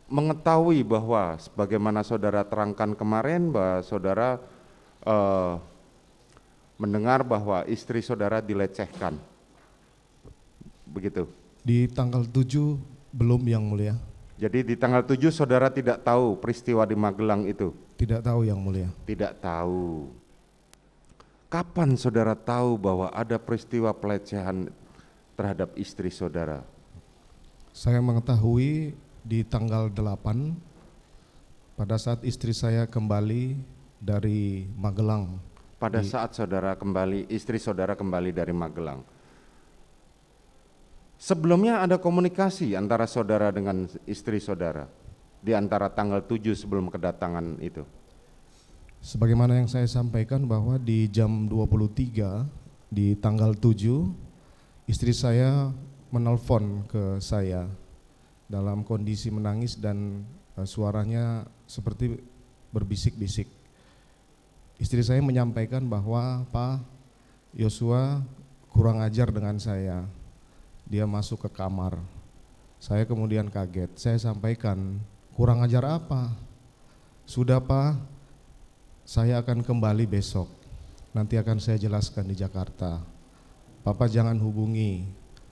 mengetahui bahwa sebagaimana saudara terangkan kemarin bahwa saudara eh, mendengar bahwa istri saudara dilecehkan, begitu? Di tanggal 7 belum yang mulia. Jadi di tanggal 7 saudara tidak tahu peristiwa di Magelang itu? Tidak tahu yang mulia. Tidak tahu. Kapan saudara tahu bahwa ada peristiwa pelecehan terhadap istri saudara? Saya mengetahui di tanggal 8 pada saat istri saya kembali dari Magelang. Pada saat saudara kembali, istri saudara kembali dari Magelang. Sebelumnya ada komunikasi antara saudara dengan istri saudara di antara tanggal 7 sebelum kedatangan itu. Sebagaimana yang saya sampaikan bahwa di jam 23 di tanggal 7 istri saya menelpon ke saya dalam kondisi menangis dan suaranya seperti berbisik-bisik. Istri saya menyampaikan bahwa Pak Yosua kurang ajar dengan saya. Dia masuk ke kamar. Saya kemudian kaget. Saya sampaikan, kurang ajar apa? Sudah Pak, saya akan kembali besok. Nanti akan saya jelaskan di Jakarta. Papa jangan hubungi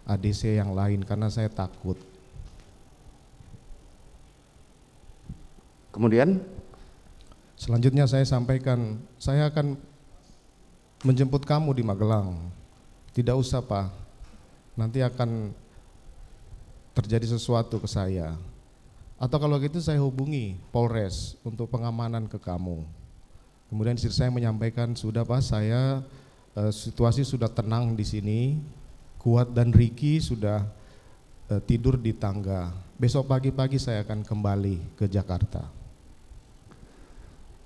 ADC yang lain karena saya takut. Kemudian Selanjutnya saya sampaikan, saya akan menjemput kamu di Magelang. Tidak usah Pak, nanti akan terjadi sesuatu ke saya. Atau kalau gitu saya hubungi Polres untuk pengamanan ke kamu. Kemudian istri saya menyampaikan, sudah Pak, saya situasi sudah tenang di sini. Kuat dan Ricky sudah tidur di tangga. Besok pagi-pagi saya akan kembali ke Jakarta.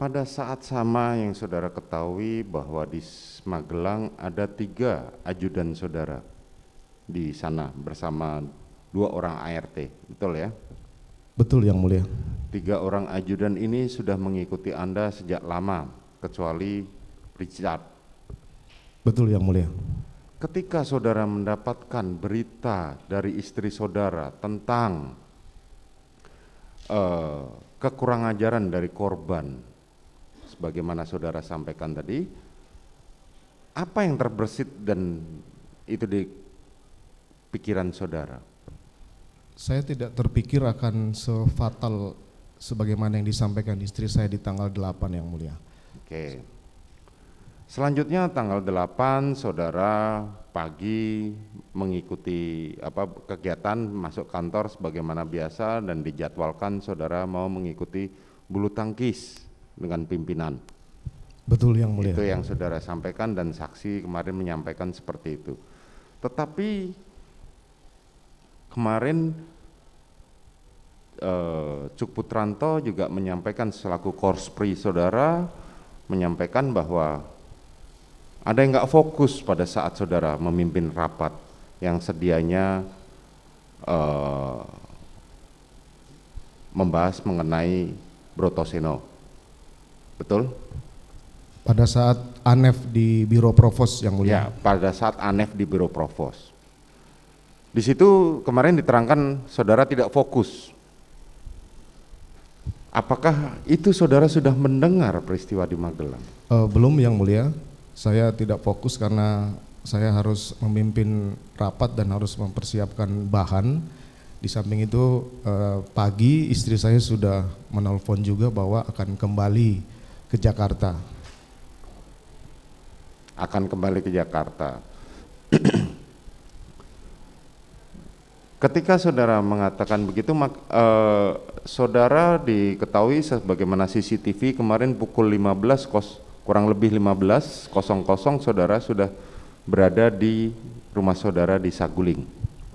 pada saat sama yang saudara ketahui bahwa di Magelang ada 3 ajudan saudara di sana bersama 2 orang ART, betul ya? Betul yang mulia. 3 orang ajudan ini sudah mengikuti Anda sejak lama, kecuali Richard. Betul yang mulia. Ketika saudara mendapatkan berita dari istri saudara tentang kekurangan ajaran dari korban, sebagaimana saudara sampaikan tadi, apa yang terbersit dan itu di pikiran saudara? Saya tidak terpikir akan sefatal sebagaimana yang disampaikan istri saya di tanggal 8 yang mulia. Oke. Selanjutnya tanggal 8 saudara pagi mengikuti kegiatan masuk kantor sebagaimana biasa dan dijadwalkan saudara mau mengikuti bulu tangkis dengan pimpinan. Betul yang mulia. Itu yang saudara sampaikan dan saksi kemarin menyampaikan seperti itu. Tetapi kemarin Cuk Putranto juga menyampaikan selaku korspri saudara menyampaikan bahwa ada yang nggak fokus pada saat saudara memimpin rapat yang sedianya membahas mengenai Brotoseno. Betul? Pada saat ANEF di Biro Provos yang mulia. Ya, pada saat ANEF di Biro Provos. Di situ kemarin diterangkan saudara tidak fokus. Apakah itu saudara sudah mendengar peristiwa di Magelang? Belum yang mulia. Saya tidak fokus karena saya harus memimpin rapat dan harus mempersiapkan bahan. Di samping itu pagi istri saya sudah menelpon juga bahwa akan kembali ke Jakarta. Akan kembali ke Jakarta. Ketika saudara mengatakan begitu, saudara diketahui sebagaimana CCTV kemarin pukul 15 kurang lebih 15.00 saudara sudah berada di rumah saudara di Saguling.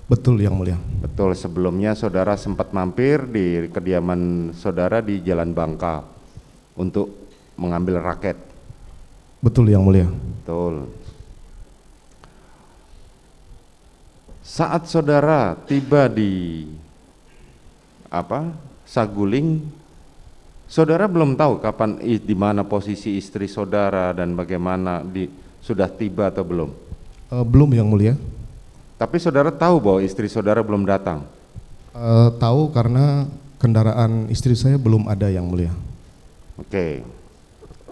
Betul yang mulia. Betul, sebelumnya saudara sempat mampir di kediaman saudara di Jalan Bangka untuk mengambil raket. Betul yang mulia. Betul. Saat saudara tiba di Saguling, saudara belum tahu kapan di mana posisi istri saudara dan bagaimana sudah tiba atau belum? Belum yang mulia. Tapi saudara tahu bahwa istri saudara belum datang? Tahu karena kendaraan istri saya belum ada yang mulia. Oke.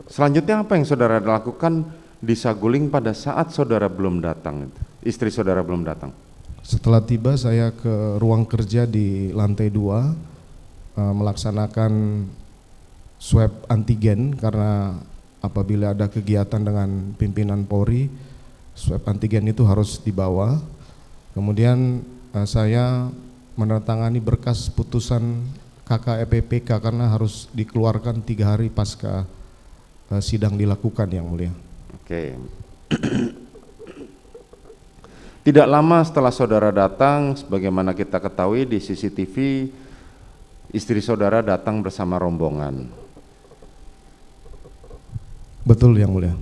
Selanjutnya apa yang saudara lakukan di Saguling pada saat saudara belum datang, istri saudara belum datang? Setelah tiba saya ke ruang kerja di lantai 2 melaksanakan swab antigen karena apabila ada kegiatan dengan pimpinan Polri, swab antigen itu harus dibawa. Kemudian saya menandatangani berkas putusan KKEPPK karena harus dikeluarkan 3 hari pasca sidang dilakukan yang mulia. Oke. Tidak lama setelah saudara datang, sebagaimana kita ketahui di CCTV, istri saudara datang bersama rombongan. Betul yang mulia.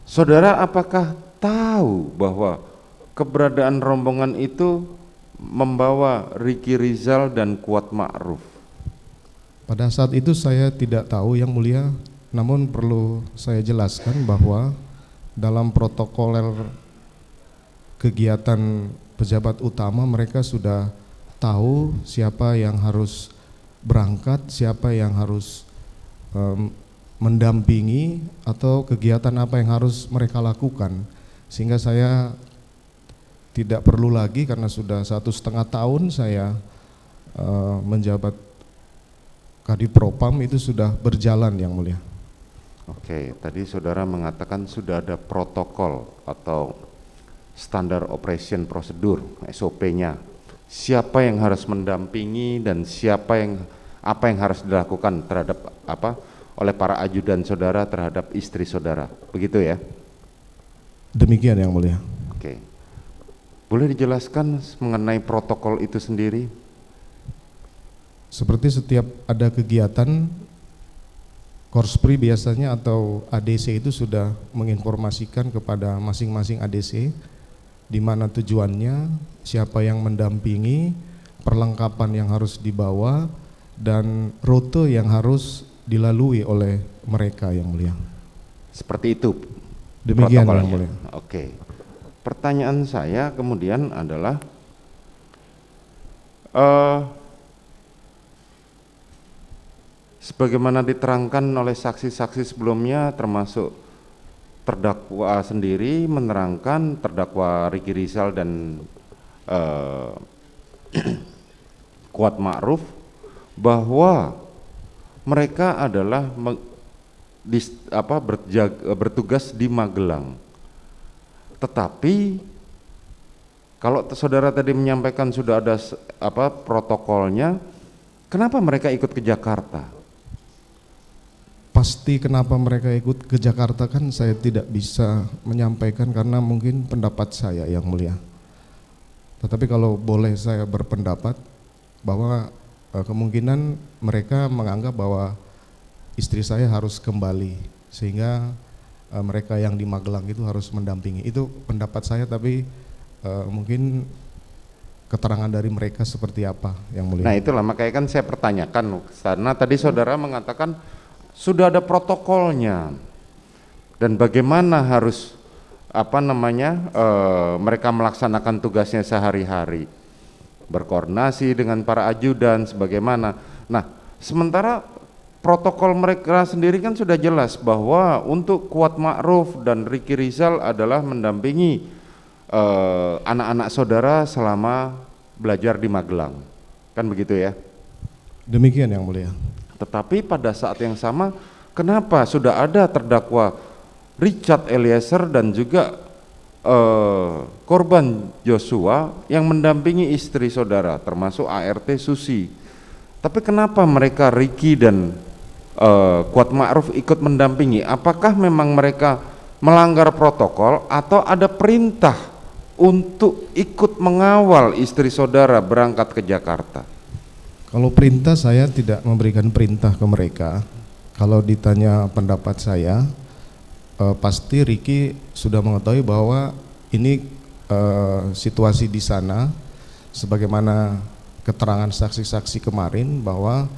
Saudara apakah tahu bahwa keberadaan rombongan itu membawa Ricky Rizal dan Kuat Ma'ruf? Pada saat itu saya tidak tahu yang mulia, namun perlu saya jelaskan bahwa dalam protokoler kegiatan pejabat utama mereka sudah tahu siapa yang harus berangkat, siapa yang harus mendampingi atau kegiatan apa yang harus mereka lakukan, sehingga saya tidak perlu lagi karena sudah 1,5 tahun saya menjabat Kadipropam itu sudah berjalan yang mulia. Oke, tadi saudara mengatakan sudah ada protokol atau standar operation prosedur SOP-nya. Siapa yang harus mendampingi dan apa yang harus dilakukan terhadap oleh para ajudan saudara terhadap istri saudara. Begitu ya? Demikian yang mulia. Oke. Boleh dijelaskan mengenai protokol itu sendiri? Seperti setiap ada kegiatan, Korspri biasanya atau ADC itu sudah menginformasikan kepada masing-masing ADC di mana tujuannya, siapa yang mendampingi, perlengkapan yang harus dibawa, dan rute yang harus dilalui oleh mereka yang mulia. Seperti itu. Demikian yang mulia. Oke. Pertanyaan saya kemudian adalah sebagaimana diterangkan oleh saksi-saksi sebelumnya termasuk terdakwa sendiri menerangkan, terdakwa Ricky Rizal dan Kuat Ma'ruf, bahwa mereka adalah bertugas di Magelang. Tetapi kalau saudara tadi menyampaikan sudah ada protokolnya, kenapa mereka ikut ke Jakarta? Pasti kenapa mereka ikut ke Jakarta kan saya tidak bisa menyampaikan karena mungkin pendapat saya yang mulia. Tetapi kalau boleh saya berpendapat bahwa kemungkinan mereka menganggap bahwa istri saya harus kembali sehingga mereka yang di Magelang itu harus mendampingi. Itu pendapat saya, tapi mungkin keterangan dari mereka seperti apa yang mulia. Nah itulah makanya kan saya pertanyakan, karena tadi saudara mengatakan sudah ada protokolnya dan bagaimana harus mereka melaksanakan tugasnya sehari-hari, berkoordinasi dengan para ajudan sebagaimana. Nah sementara protokol mereka sendiri kan sudah jelas bahwa untuk Kuat Ma'ruf dan Ricky Rizal adalah mendampingi anak-anak saudara selama belajar di Magelang, kan begitu ya? Demikian yang mulia. Tetapi pada saat yang sama, kenapa sudah ada terdakwa Richard Eliezer dan juga korban Joshua yang mendampingi istri saudara, termasuk ART Susi. Tapi kenapa mereka Ricky dan Kuat Ma'ruf ikut mendampingi? Apakah memang mereka melanggar protokol atau ada perintah untuk ikut mengawal istri saudara berangkat ke Jakarta? Kalau perintah saya tidak memberikan perintah ke mereka. Kalau ditanya pendapat saya, pasti Ricky sudah mengetahui bahwa ini situasi di sana, sebagaimana keterangan saksi-saksi kemarin bahwa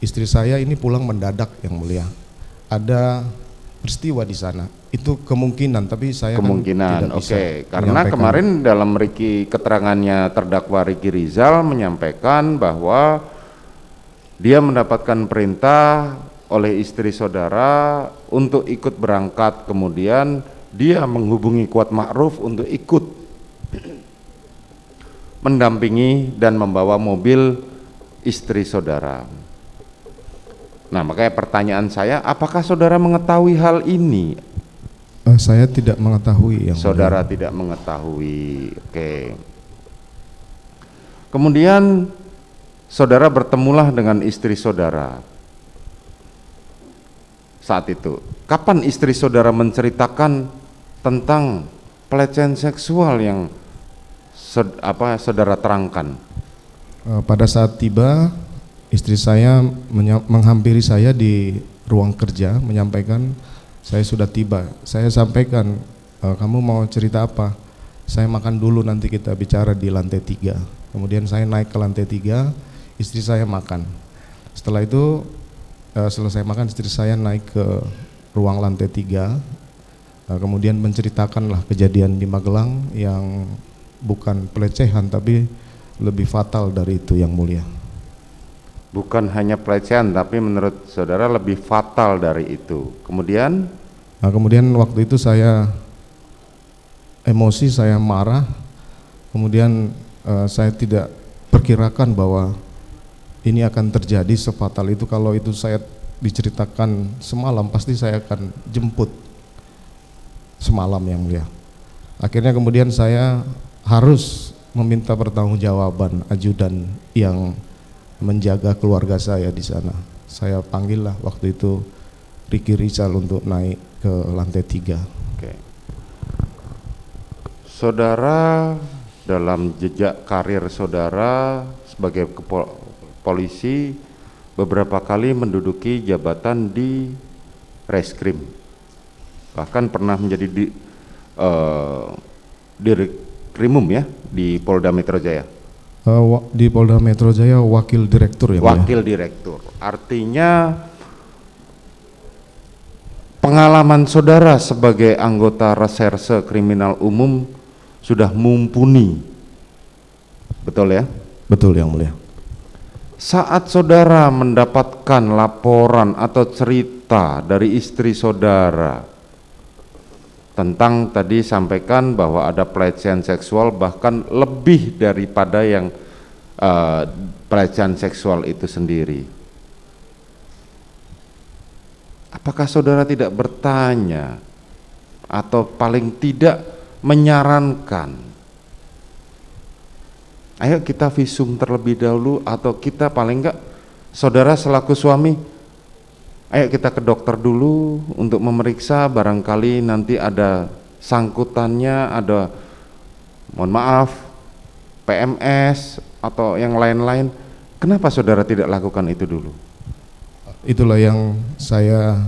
istri saya ini pulang mendadak yang mulia. Ada peristiwa di sana. Itu kemungkinan, tapi saya kemungkinan, kan tidak bisa karena kemarin dalam keterangannya terdakwa Ricky Rizal menyampaikan bahwa Dia mendapatkan perintah oleh istri saudara untuk ikut berangkat, kemudian dia menghubungi Kuat Ma'ruf untuk ikut mendampingi dan membawa mobil istri saudara. Nah, makanya pertanyaan saya, apakah saudara mengetahui hal ini? Saya tidak mengetahui yang Saudara mulia. tidak mengetahui. Oke. Kemudian saudara bertemulah dengan istri saudara saat itu. Kapan istri saudara menceritakan tentang pelecehan seksual yang saudara terangkan? Pada saat tiba, istri saya menghampiri saya di ruang kerja, menyampaikan saya sudah tiba. Saya sampaikan, kamu mau cerita apa? Saya makan dulu, nanti kita bicara di lantai 3. Kemudian saya naik ke lantai 3, istri saya makan. Setelah itu selesai makan, istri saya naik ke ruang lantai 3, kemudian menceritakanlah kejadian di Magelang yang bukan pelecehan tapi lebih fatal dari itu yang mulia. Bukan hanya pelecehan, tapi menurut saudara lebih fatal dari itu. Kemudian Waktu itu saya emosi, saya marah, kemudian saya tidak perkirakan bahwa ini akan terjadi sefatal itu. Kalau itu saya diceritakan semalam, pasti saya akan jemput semalam yang mulia. Akhirnya kemudian saya harus meminta pertanggungjawaban ajudan yang menjaga keluarga saya di sana. Saya panggillah waktu itu Ricky Rizal untuk naik ke lantai 3. oke. Saudara dalam jejak karir saudara sebagai polisi beberapa kali menduduki jabatan di Reskrim, bahkan pernah menjadi Direkrimum ya di Polda Metro Jaya. Di Polda Metro Jaya wakil direktur ya. Wakil direktur, artinya pengalaman saudara sebagai anggota reserse kriminal umum sudah mumpuni, betul ya? Betul yang mulia. Saat saudara mendapatkan laporan atau cerita dari istri saudara tentang tadi sampaikan bahwa ada pelecehan seksual, bahkan lebih daripada yang pelecehan seksual itu sendiri, apakah saudara tidak bertanya atau paling tidak menyarankan, ayo kita visum terlebih dahulu, atau kita paling enggak saudara selaku suami, ayo kita ke dokter dulu untuk memeriksa, barangkali nanti ada sangkutannya, ada mohon maaf PMS atau yang lain-lain. Kenapa saudara tidak lakukan itu dulu? Itulah yang saya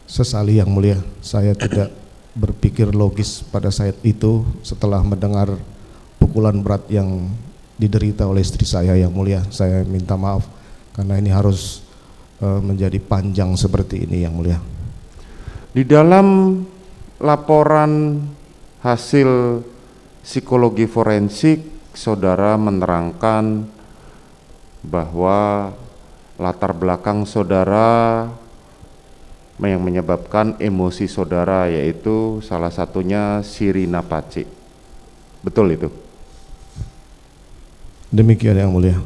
sesali yang mulia. Saya tidak berpikir logis pada saat itu setelah mendengar pukulan berat yang diderita oleh istri saya yang mulia. Saya minta maaf karena ini harus menjadi panjang seperti ini yang mulia. Di dalam laporan hasil psikologi forensik, saudara menerangkan bahwa latar belakang saudara yang menyebabkan emosi saudara yaitu salah satunya Sirina Pace. Betul itu? Demikian yang mulia.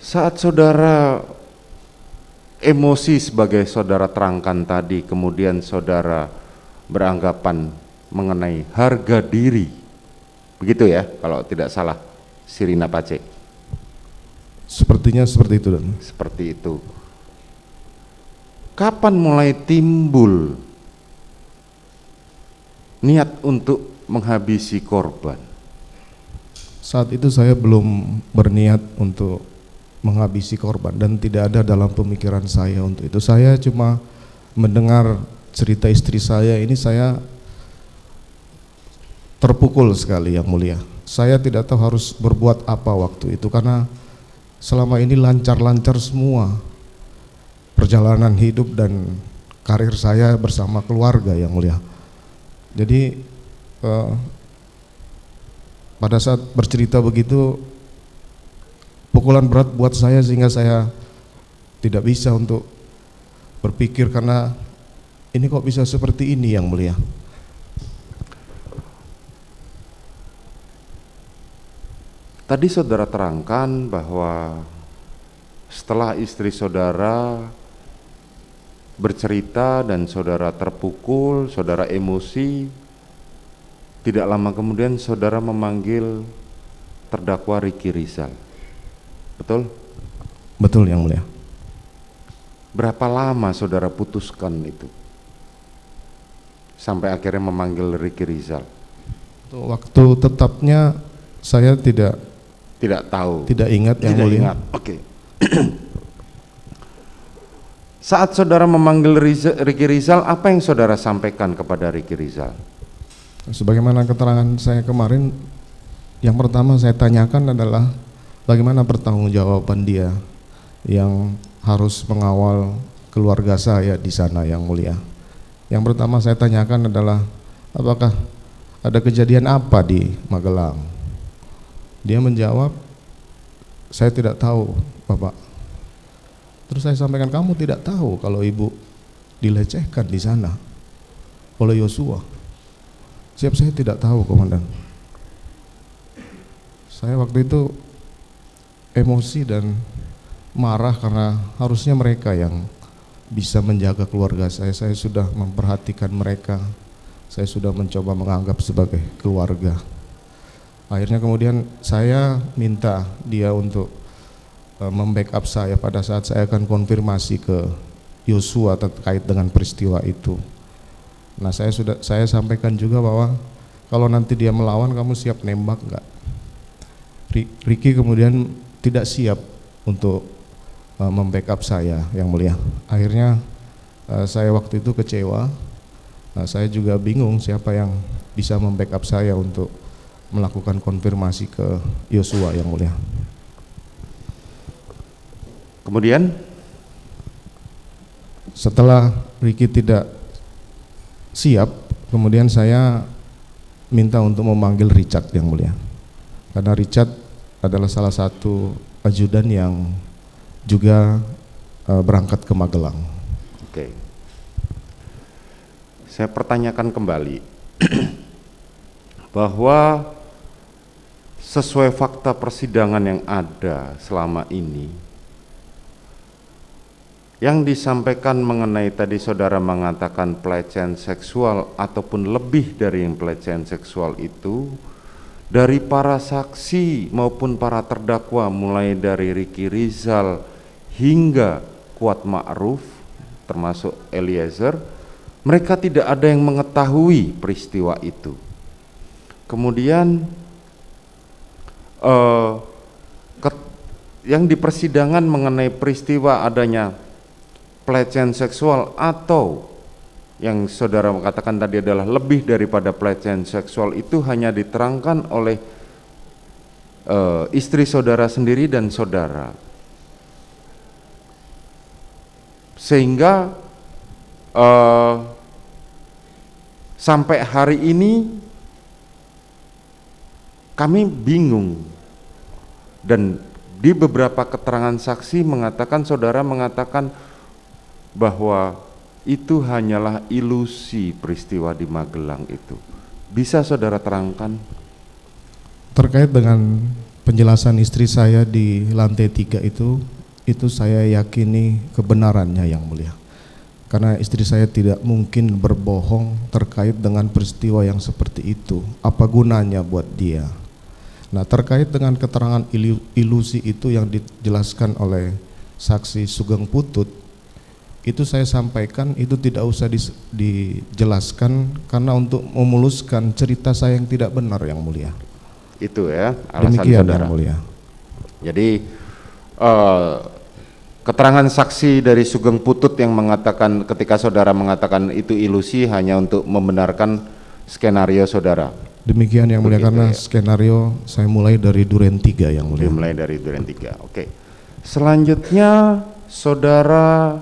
Saat saudara emosi sebagai saudara terangkan tadi, kemudian saudara beranggapan mengenai harga diri, begitu ya kalau tidak salah Sirina Pace? Sepertinya seperti itu dan. Seperti itu. Kapan mulai timbul niat untuk menghabisi korban? Saat itu saya belum berniat untuk menghabisi korban dan tidak ada dalam pemikiran saya untuk itu. Saya cuma mendengar cerita istri saya ini, saya terpukul sekali yang mulia. Saya tidak tahu harus berbuat apa waktu itu karena selama ini lancar-lancar semua perjalanan hidup dan karir saya bersama keluarga yang mulia. Jadi pada saat bercerita begitu pukulan berat buat saya sehingga saya tidak bisa untuk berpikir karena ini kok bisa seperti ini yang mulia. Tadi saudara terangkan bahwa setelah istri saudara bercerita dan saudara terpukul, saudara emosi, tidak lama kemudian saudara memanggil terdakwa Ricky Rizal. Betul? Betul yang mulia. Berapa lama saudara putuskan itu? Sampai akhirnya memanggil Ricky Rizal. Waktu tetapnya saya tidak tahu. Tidak ingat yang Tidak mulia. ingat. Oke. Saat saudara memanggil Ricky Rizal, apa yang saudara sampaikan kepada Ricky Rizal? Sebagaimana keterangan saya kemarin, yang pertama saya tanyakan adalah bagaimana pertanggungjawaban dia yang harus mengawal keluarga saya di sana yang mulia. Yang pertama saya tanyakan adalah apakah ada kejadian apa di Magelang? Dia menjawab, saya tidak tahu Bapak. Terus saya sampaikan, kamu tidak tahu kalau ibu dilecehkan di sana oleh Yosua? Siap, saya tidak tahu komandan. Saya waktu itu emosi dan marah karena harusnya mereka yang bisa menjaga keluarga saya. Saya sudah memperhatikan mereka, saya sudah mencoba menganggap sebagai keluarga. Akhirnya kemudian saya minta dia untuk membackup saya pada saat saya akan konfirmasi ke Yosua terkait dengan peristiwa itu. Nah, saya sampaikan juga bahwa kalau nanti dia melawan, kamu siap nembak enggak? Ricky kemudian tidak siap untuk membackup saya yang mulia. Akhirnya saya waktu itu kecewa. Saya juga bingung siapa yang bisa membackup saya untuk melakukan konfirmasi ke Yosua yang mulia. Kemudian setelah Ricky tidak siap, kemudian saya minta untuk memanggil Richard yang mulia, karena Richard adalah salah satu ajudan yang juga berangkat ke Magelang. Oke. Saya pertanyakan kembali bahwa sesuai fakta persidangan yang ada selama ini, yang disampaikan mengenai tadi saudara mengatakan pelecehan seksual ataupun lebih dari yang pelecehan seksual itu, dari para saksi maupun para terdakwa mulai dari Ricky Rizal hingga Kuat Ma'ruf termasuk Eliezer, mereka tidak ada yang mengetahui peristiwa itu. Kemudian yang di persidangan mengenai peristiwa adanya pelecehan seksual atau yang saudara katakan tadi adalah lebih daripada pelecehan seksual itu hanya diterangkan oleh istri saudara sendiri dan saudara, sehingga sampai hari ini kami bingung. Dan di beberapa keterangan saksi mengatakan, saudara mengatakan bahwa itu hanyalah ilusi peristiwa di Magelang itu. Bisa saudara terangkan? Terkait dengan penjelasan istri saya di lantai 3 itu saya yakini kebenarannya yang mulia. Karena istri saya tidak mungkin berbohong terkait dengan peristiwa yang seperti itu. Apa gunanya buat dia? Nah, terkait dengan keterangan ilusi itu yang dijelaskan oleh saksi Sugeng Putut, itu saya sampaikan itu tidak usah dijelaskan karena untuk memuluskan cerita saya yang tidak benar yang mulia. Itu ya alasan demikian saudara. Yang mulia. Jadi keterangan saksi dari Sugeng Putut yang mengatakan ketika saudara mengatakan itu ilusi hanya untuk membenarkan skenario saudara. Demikian yang mulia. Begitu, karena ya. Skenario saya mulai dari Duren 3 yang mulia. Dimulai dari Duren 3. Oke. Selanjutnya saudara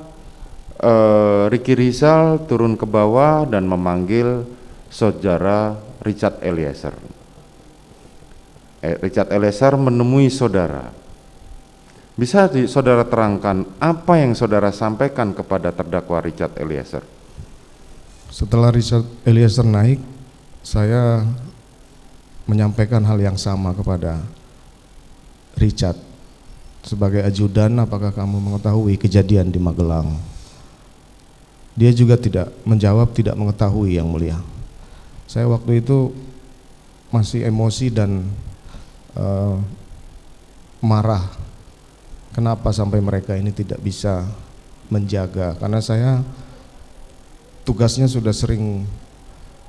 Ricky Rizal turun ke bawah dan memanggil saudara Richard Eliezer. Richard Eliezer menemui saudara. Bisa saudara terangkan apa yang saudara sampaikan kepada terdakwa Richard Eliezer? Setelah Richard Eliezer naik, saya menyampaikan hal yang sama kepada Richard. Sebagai ajudan, apakah kamu mengetahui kejadian di Magelang? Dia juga tidak menjawab, tidak mengetahui, yang mulia. Saya waktu itu masih emosi dan marah. Kenapa sampai mereka ini tidak bisa menjaga? Karena saya tugasnya sudah sering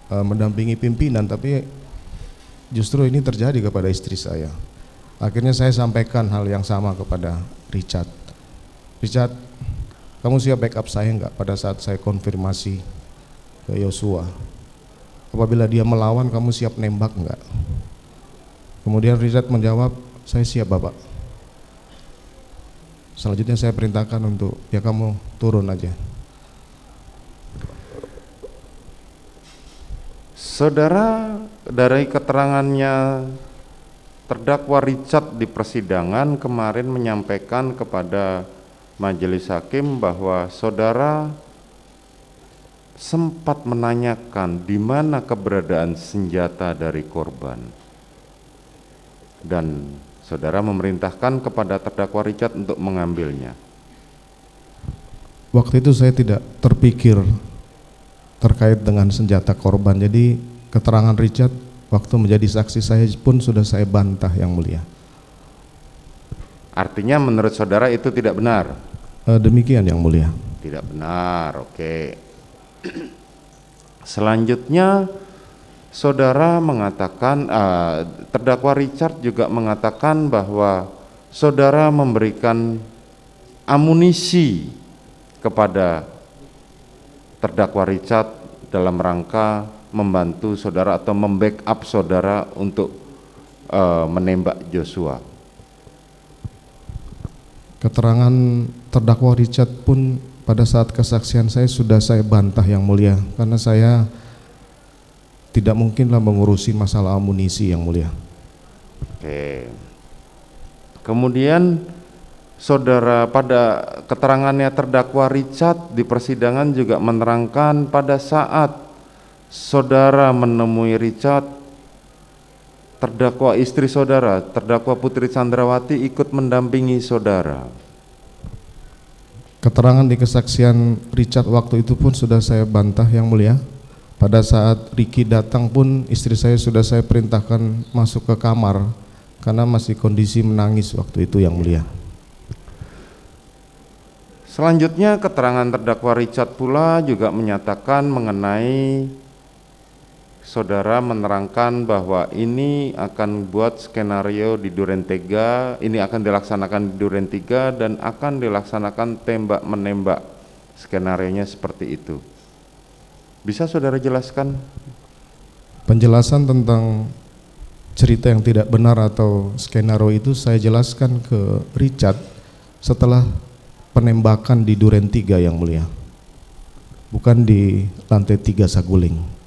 mendampingi pimpinan, tapi justru ini terjadi kepada istri saya. Akhirnya saya sampaikan hal yang sama kepada Richard. Richard, kamu siap backup saya enggak pada saat saya konfirmasi ke Yosua? Apabila dia melawan, kamu siap nembak enggak? Kemudian Richard menjawab, saya siap Bapak. Selanjutnya saya perintahkan untuk, ya kamu turun aja. Saudara, dari keterangannya terdakwa Richard di persidangan kemarin menyampaikan kepada majelis hakim bahwa saudara sempat menanyakan di mana keberadaan senjata dari korban. Dan saudara memerintahkan kepada terdakwa Richard untuk mengambilnya. Waktu itu saya tidak terpikir terkait dengan senjata korban. Jadi keterangan Richard waktu menjadi saksi saya pun sudah saya bantah, yang mulia. Artinya menurut saudara itu tidak benar? Demikian, yang mulia. Tidak benar, oke. Selanjutnya saudara mengatakan, terdakwa Richard juga mengatakan bahwa saudara memberikan amunisi kepada terdakwa Richard dalam rangka membantu saudara atau membackup saudara untuk menembak Joshua. Keterangan Terdakwa Richard pun pada saat kesaksian saya sudah saya bantah, yang mulia, karena saya tidak mungkinlah mengurusi masalah amunisi, yang mulia. Oke. Kemudian saudara pada keterangannya terdakwa Richard di persidangan juga menerangkan pada saat saudara menemui Richard, terdakwa istri saudara, terdakwa Putri Chandrawati ikut mendampingi saudara. Keterangan di kesaksian Richard waktu itu pun sudah saya bantah, yang mulia. Pada saat Ricky datang pun istri saya sudah saya perintahkan masuk ke kamar karena masih kondisi menangis waktu itu, yang mulia. Selanjutnya keterangan terdakwa Richard pula juga menyatakan mengenai saudara menerangkan bahwa ini akan buat skenario di Duren 3, ini akan dilaksanakan di Duren 3 dan akan dilaksanakan tembak menembak. Skenarionya seperti itu. Bisa saudara jelaskan? Penjelasan tentang cerita yang tidak benar atau skenario itu saya jelaskan ke Richard setelah penembakan di Duren 3, yang mulia, bukan di lantai 3 Saguling.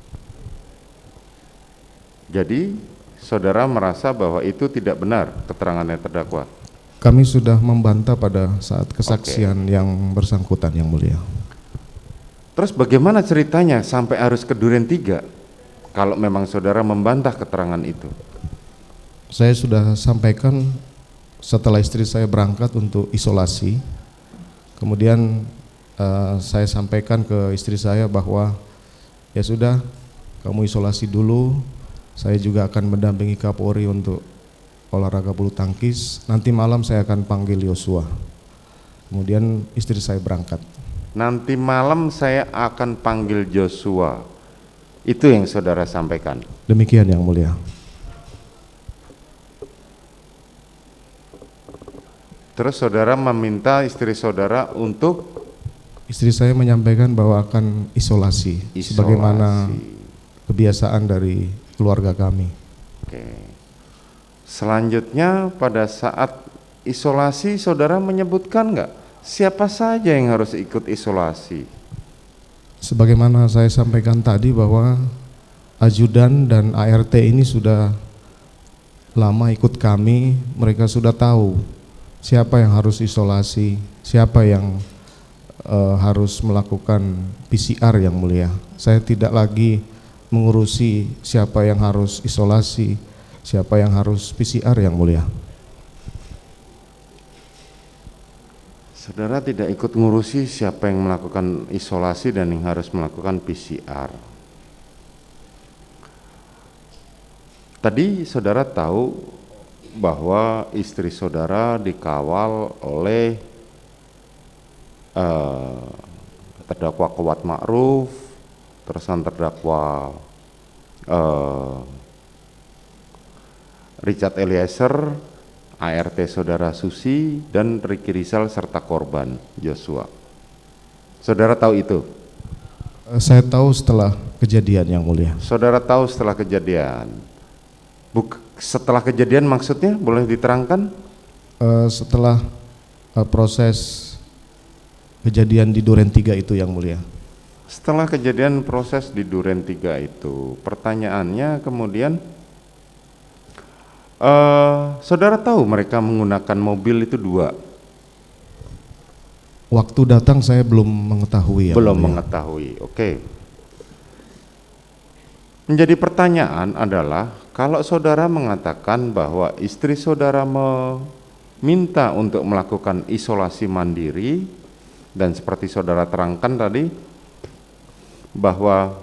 Jadi saudara merasa bahwa itu tidak benar keterangannya terdakwa? Kami sudah membantah pada saat kesaksian yang bersangkutan, yang mulia. Terus bagaimana ceritanya sampai harus ke Duren 3 kalau memang saudara membantah keterangan itu? Saya sudah sampaikan setelah istri saya berangkat untuk isolasi. Kemudian saya sampaikan ke istri saya bahwa ya sudah, kamu isolasi dulu, saya juga akan mendampingi Kapolri untuk olahraga bulu tangkis, nanti malam saya akan panggil Yosua. Kemudian istri saya berangkat. Nanti malam saya akan panggil Joshua. Itu yang saudara sampaikan? Demikian, yang mulia. Terus saudara meminta istri saudara untuk? Istri saya menyampaikan bahwa akan isolasi. Sebagaimana kebiasaan dari keluarga kami. Oke. Selanjutnya pada saat isolasi saudara menyebutkan enggak siapa saja yang harus ikut isolasi? Sebagaimana saya sampaikan tadi bahwa ajudan dan ART ini sudah lama ikut kami, mereka sudah tahu siapa yang harus isolasi, siapa yang harus melakukan PCR yang mulia. Saya tidak lagi mengurusi siapa yang harus isolasi, siapa yang harus PCR yang mulia. Saudara tidak ikut ngurusi siapa yang melakukan isolasi dan yang harus melakukan PCR. Tadi saudara tahu bahwa istri saudara dikawal oleh terdakwa Kuat Ma'ruf, terusan terdakwa Richard Eliezer, ART saudara Susi, dan Ricky Rizal serta korban Joshua. Saudara tahu itu? Saya tahu setelah kejadian yang mulia. Saudara tahu setelah kejadian. Setelah kejadian maksudnya boleh diterangkan? Setelah proses kejadian di Duren 3 itu yang mulia. Setelah kejadian proses di Duren 3 itu, pertanyaannya kemudian, saudara tahu mereka menggunakan mobil itu 2? Waktu datang saya belum mengetahui. Belum mengetahui, oke. Menjadi pertanyaan adalah, kalau saudara mengatakan bahwa istri saudara meminta untuk melakukan isolasi mandiri, dan seperti saudara terangkan tadi, bahwa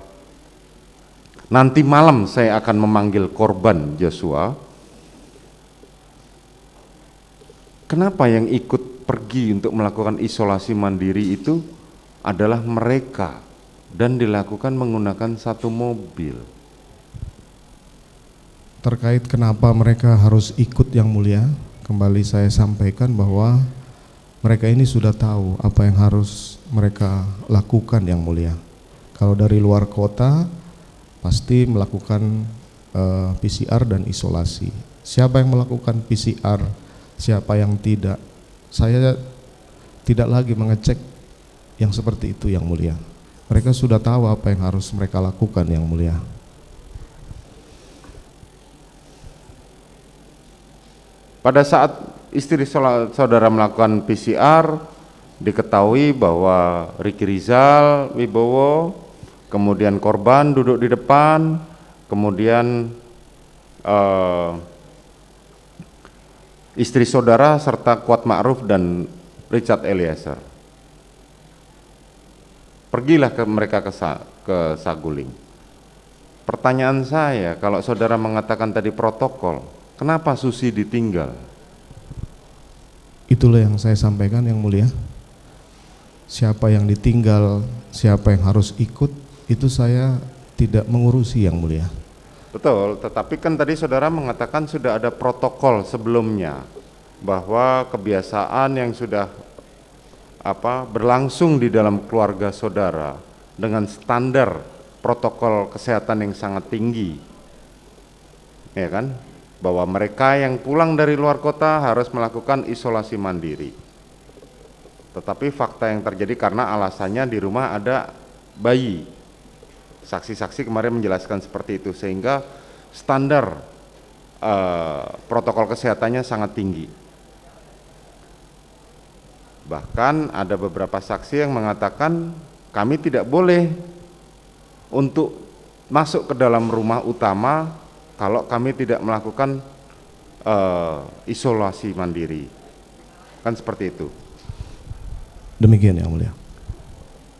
nanti malam saya akan memanggil korban Joshua, kenapa yang ikut pergi untuk melakukan isolasi mandiri itu adalah mereka dan dilakukan menggunakan satu mobil? Terkait kenapa mereka harus ikut yang mulia, kembali saya sampaikan bahwa mereka ini sudah tahu apa yang harus mereka lakukan yang mulia. Kalau dari luar kota pasti melakukan PCR dan isolasi. Siapa yang melakukan PCR, siapa yang tidak, saya tidak lagi mengecek yang seperti itu yang mulia. Mereka sudah tahu apa yang harus mereka lakukan yang mulia. Pada saat istri saudara melakukan PCR, diketahui bahwa Ricky Rizal Wibowo, kemudian korban duduk di depan, kemudian istri saudara serta Kuat Ma'ruf dan Richard Eliezer. Pergilah mereka ke Saguling. Pertanyaan saya, kalau saudara mengatakan tadi protokol, kenapa Susi ditinggal? Itulah yang saya sampaikan yang mulia. Siapa yang ditinggal, siapa yang harus ikut, itu saya tidak mengurusi yang mulia. Betul, tetapi kan tadi saudara mengatakan sudah ada protokol sebelumnya, bahwa kebiasaan yang sudah berlangsung di dalam keluarga saudara dengan standar protokol kesehatan yang sangat tinggi, ya kan? Bahwa mereka yang pulang dari luar kota harus melakukan isolasi mandiri. Tetapi fakta yang terjadi karena alasannya di rumah ada bayi. Saksi-saksi kemarin menjelaskan seperti itu, sehingga standar protokol kesehatannya sangat tinggi. Bahkan ada beberapa saksi yang mengatakan kami tidak boleh untuk masuk ke dalam rumah utama kalau kami tidak melakukan isolasi mandiri. Kan seperti itu. Demikian yang mulia.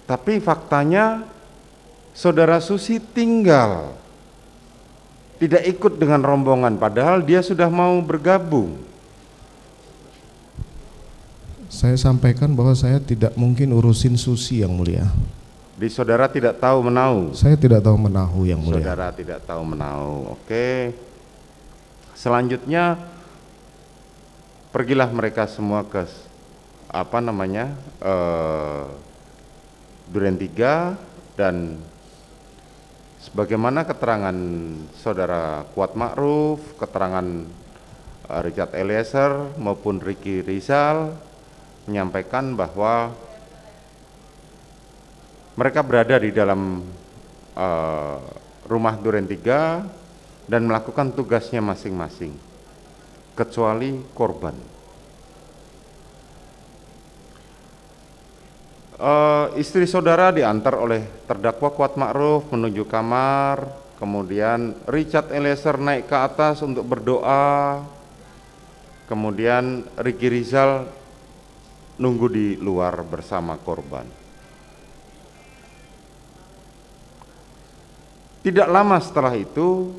Tapi faktanya saudara Susi tinggal, tidak ikut dengan rombongan, padahal dia sudah mau bergabung. Saya sampaikan bahwa saya tidak mungkin urusin Susi yang mulia. Di saudara tidak tahu menahu. Saya tidak tahu menahu yang mulia. Saudara tidak tahu menahu. Oke. Selanjutnya pergilah mereka semua ke Duren 3, dan sebagaimana keterangan saudara Kuat Ma'ruf, keterangan Richard Eliezer maupun Ricky Rizal menyampaikan bahwa mereka berada di dalam rumah Duren 3 dan melakukan tugasnya masing-masing, kecuali korban. Istri saudara diantar oleh terdakwa Kuat Ma'ruf menuju kamar, kemudian Richard Eliezer naik ke atas untuk berdoa, kemudian Ricky Rizal nunggu di luar bersama korban. Tidak lama setelah itu,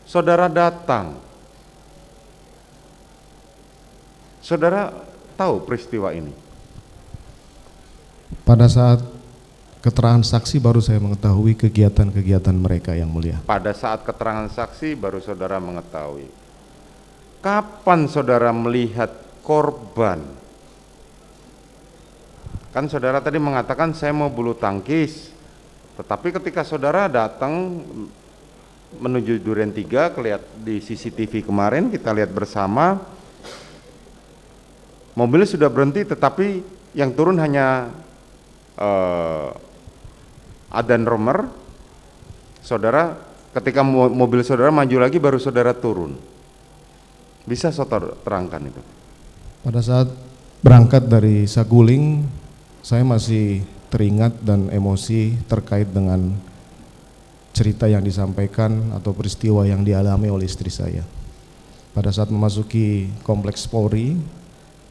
saudara datang. Saudara tahu peristiwa ini? Pada saat keterangan saksi baru saya mengetahui kegiatan-kegiatan mereka yang mulia. Pada saat keterangan saksi baru saudara mengetahui. Kapan saudara melihat korban? Kan saudara tadi mengatakan saya mau bulu tangkis, tetapi ketika saudara datang menuju Duren 3, kelihat di CCTV kemarin kita lihat bersama, mobil sudah berhenti tetapi yang turun hanya Adan Romer. Saudara, ketika mobil saudara maju lagi baru saudara turun. Bisa saudara terangkan itu? Pada saat berangkat dari Saguling, saya masih teringat dan emosi terkait dengan cerita yang disampaikan atau peristiwa yang dialami oleh istri saya. Pada saat memasuki kompleks Polri,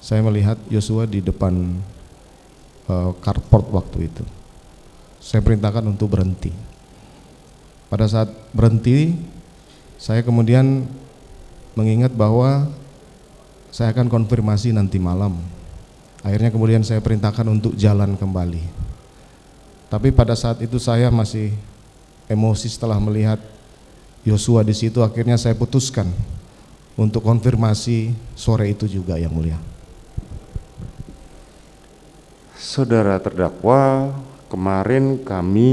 saya melihat Yosua di depan carport waktu itu. Saya perintahkan untuk berhenti. Pada saat berhenti, saya kemudian mengingat bahwa saya akan konfirmasi nanti malam. Akhirnya kemudian saya perintahkan untuk jalan kembali. Tapi pada saat itu saya masih emosi setelah melihat Yosua di situ. Akhirnya saya putuskan untuk konfirmasi sore itu juga yang mulia. Saudara terdakwa, kemarin kami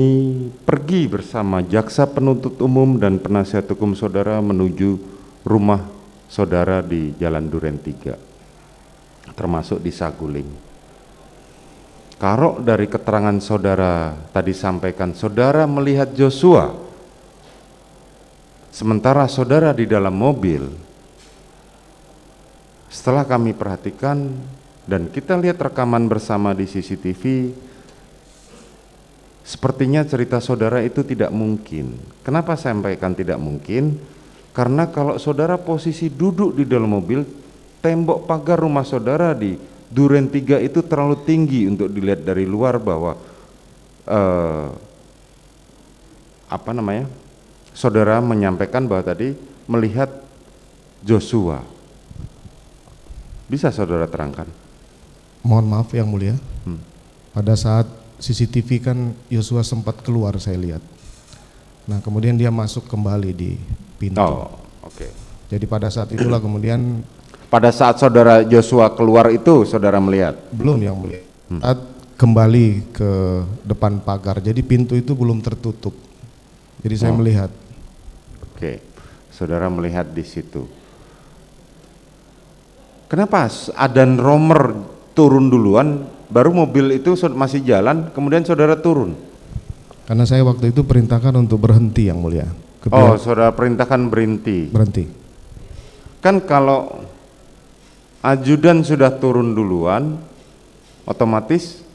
pergi bersama jaksa penuntut umum dan penasihat hukum saudara menuju rumah saudara di Jalan Duren 3, termasuk di Saguling. Kalau dari keterangan saudara tadi sampaikan, saudara melihat Joshua, sementara saudara di dalam mobil. Setelah kami perhatikan dan kita lihat rekaman bersama di CCTV, sepertinya cerita saudara itu tidak mungkin. Kenapa saya sampaikan tidak mungkin? Karena kalau saudara posisi duduk di dalam mobil, tembok pagar rumah saudara di Duren 3 itu terlalu tinggi untuk dilihat dari luar bahwa saudara menyampaikan bahwa tadi melihat Joshua. Bisa saudara terangkan? Mohon maaf yang mulia. Pada saat CCTV kan Yosua sempat keluar, saya lihat. Nah kemudian dia masuk kembali di pintu. Oh, oke. Jadi pada saat itulah kemudian. Pada saat saudara Joshua keluar itu saudara melihat? Belum yang mulia. Saat kembali ke depan pagar, jadi pintu itu belum tertutup. Jadi saya melihat. Oke, saudara melihat di situ. Kenapa Adan Romer turun duluan, baru mobil itu masih jalan, kemudian saudara turun? Karena saya waktu itu perintahkan untuk berhenti yang mulia. Oh, saudara perintahkan berhenti. Berhenti. Kan kalau ajudan sudah turun duluan, otomatis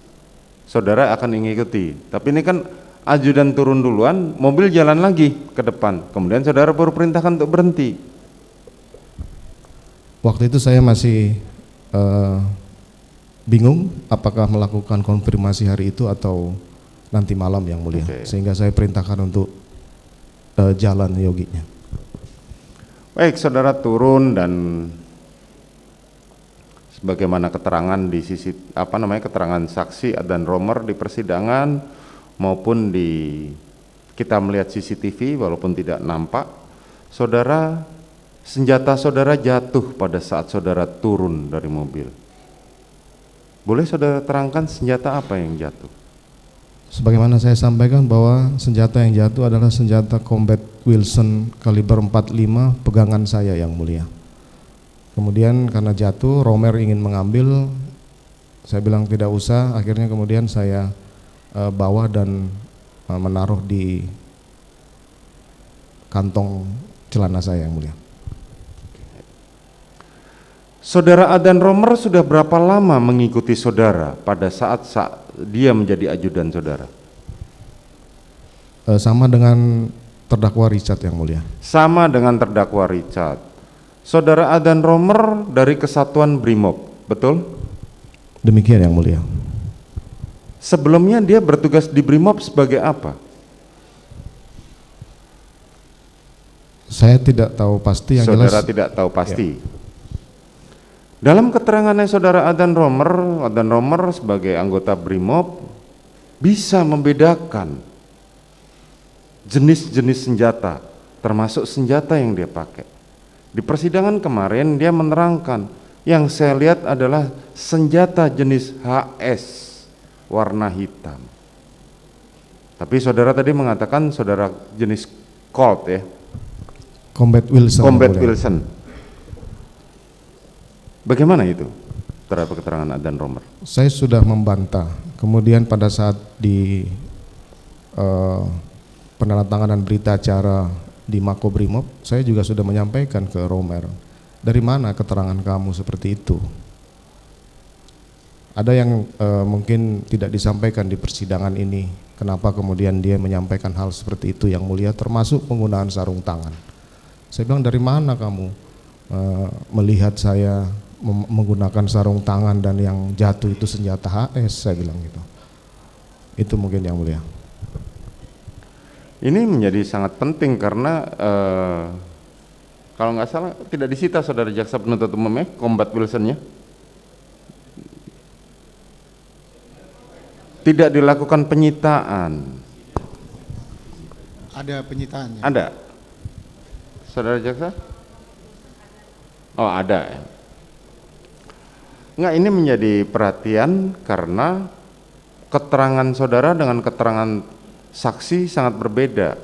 saudara akan mengikuti. Tapi ini kan ajudan turun duluan, mobil jalan lagi ke depan, kemudian saudara baru perintahkan untuk berhenti. Waktu itu saya masih bingung apakah melakukan konfirmasi hari itu atau nanti malam yang mulia. Sehingga saya perintahkan untuk jalan yoginya. Baik, saudara turun dan sebagaimana keterangan di sisi keterangan saksi Adan Romer di persidangan maupun di kita melihat CCTV walaupun tidak nampak, senjata saudara jatuh pada saat saudara turun dari mobil. Boleh saudara terangkan senjata apa yang jatuh? Sebagaimana saya sampaikan bahwa senjata yang jatuh adalah senjata Combat Wilson kaliber 45 pegangan saya yang mulia. Kemudian karena jatuh, Romer ingin mengambil, saya bilang tidak usah, akhirnya kemudian saya bawa dan menaruh di kantong celana saya yang mulia. Saudara Adan Romer sudah berapa lama mengikuti saudara pada saat dia menjadi ajudan saudara? Sama dengan terdakwa Richard yang mulia. Sama dengan terdakwa Richard. Saudara Adan Romer dari Kesatuan Brimob, betul? Demikian yang mulia. Sebelumnya dia bertugas di Brimob sebagai apa? Saya tidak tahu pasti, yang Saudara jelas tidak tahu pasti. Dalam keterangannya saudara Adan Romer sebagai anggota Brimob bisa membedakan jenis-jenis senjata, termasuk senjata yang dia pakai. Di persidangan kemarin dia menerangkan, yang saya lihat adalah senjata jenis HS warna hitam. Tapi saudara tadi mengatakan saudara jenis Colt ya, Combat Wilson. Combat yang mulia. Wilson. Bagaimana itu terhadap keterangan Adan Romer? Saya sudah membantah. Kemudian pada saat di penandatanganan berita acara di Makobrimob, saya juga sudah menyampaikan ke Romer, dari mana keterangan kamu seperti itu? Ada yang mungkin tidak disampaikan di persidangan ini, kenapa kemudian dia menyampaikan hal seperti itu yang mulia, termasuk penggunaan sarung tangan. Saya bilang, dari mana kamu melihat saya menggunakan sarung tangan dan yang jatuh itu senjata HS, saya bilang gitu. Itu mungkin yang mulia. Ini menjadi sangat penting karena kalau nggak salah tidak disita saudara jaksa penuntut umum Combat Wilson-nya. Tidak dilakukan penyitaan. Ada penyitaannya. Ada? Saudara jaksa? Oh ada ya. Enggak, ini menjadi perhatian karena keterangan saudara dengan keterangan saksi sangat berbeda.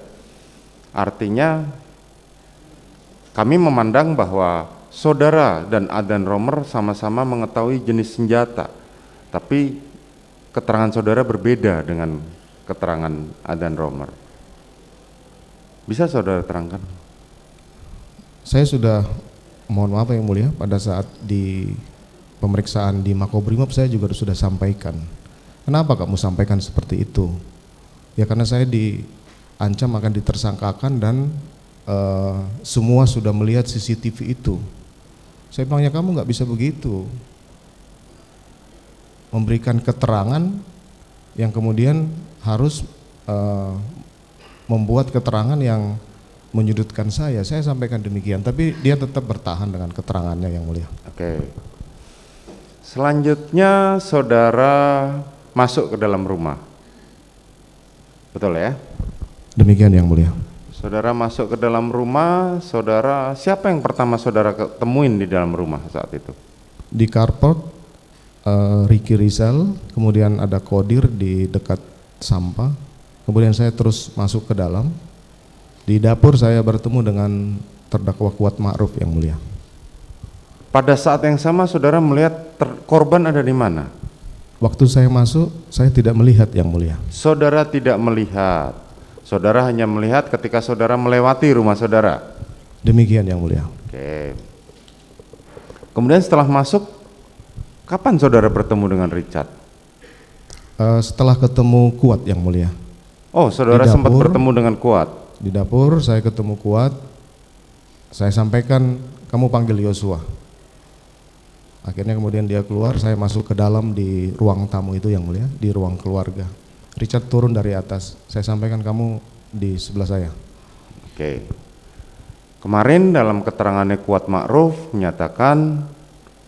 Artinya kami memandang bahwa saudara dan Adan Romer sama-sama mengetahui jenis senjata, tapi keterangan saudara berbeda dengan keterangan Adan Romer. Bisa saudara terangkan? Saya sudah, mohon maaf yang mulia, pada saat di pemeriksaan di Makobrimob saya juga sudah sampaikan. Kenapa kamu sampaikan seperti itu? Ya karena saya diancam akan ditersangkakan dan semua sudah melihat CCTV itu. Saya bilang, ya kamu nggak bisa begitu, memberikan keterangan yang kemudian harus membuat keterangan yang menyudutkan saya. Saya sampaikan demikian, tapi dia tetap bertahan dengan keterangannya yang mulia. Oke. Selanjutnya saudara masuk ke dalam rumah. Betul ya? Demikian yang mulia. Saudara masuk ke dalam rumah, saudara, siapa yang pertama saudara ketemuin di dalam rumah saat itu? Di carport Ricky Rizal, kemudian ada Kodir di dekat sampah, kemudian saya terus masuk ke dalam. Di dapur saya bertemu dengan terdakwa Kuat Ma'ruf yang mulia. Pada saat yang sama saudara melihat korban ada di mana? Waktu saya masuk, saya tidak melihat yang mulia. Saudara tidak melihat, saudara hanya melihat ketika saudara melewati rumah saudara. Demikian yang mulia. Oke. Kemudian setelah masuk, kapan saudara bertemu dengan Richard? Setelah ketemu Kuat yang mulia. Oh, saudara Di sempat dapur. bertemu dengan Kuat. Di dapur saya ketemu Kuat, saya sampaikan kamu panggil Yosua. Akhirnya kemudian dia keluar, saya masuk ke dalam di ruang tamu itu yang mulia, di ruang keluarga. Richard turun dari atas, saya sampaikan kamu di sebelah saya. Oke. Kemarin dalam keterangannya Kuat Ma'ruf menyatakan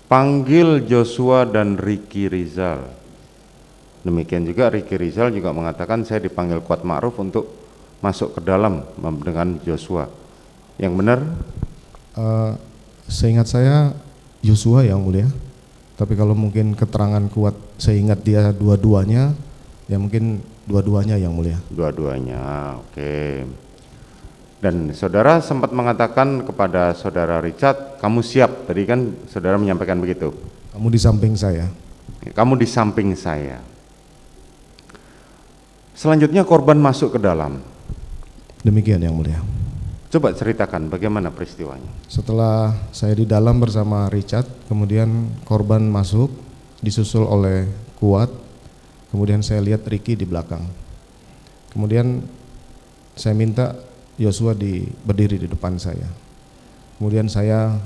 panggil Joshua dan Ricky Rizal. Demikian juga Ricky Rizal juga mengatakan saya dipanggil Kuat Ma'ruf untuk masuk ke dalam dengan Joshua. Yang benar? Seingat saya Joshua yang mulia, tapi kalau mungkin keterangan Kuat seingat dia dua-duanya, ya mungkin dua-duanya yang mulia. Dua-duanya, oke. Dan saudara sempat mengatakan kepada saudara Richard, kamu siap, tadi kan saudara menyampaikan begitu. Kamu di samping saya. Kamu di samping saya. Selanjutnya korban masuk ke dalam. Demikian yang mulia. Coba ceritakan bagaimana peristiwanya. Setelah saya di dalam bersama Richard, kemudian korban masuk, disusul oleh Kuat, Kemudian saya lihat Ricky di belakang. Kemudian saya minta Yosua berdiri di depan saya. Kemudian saya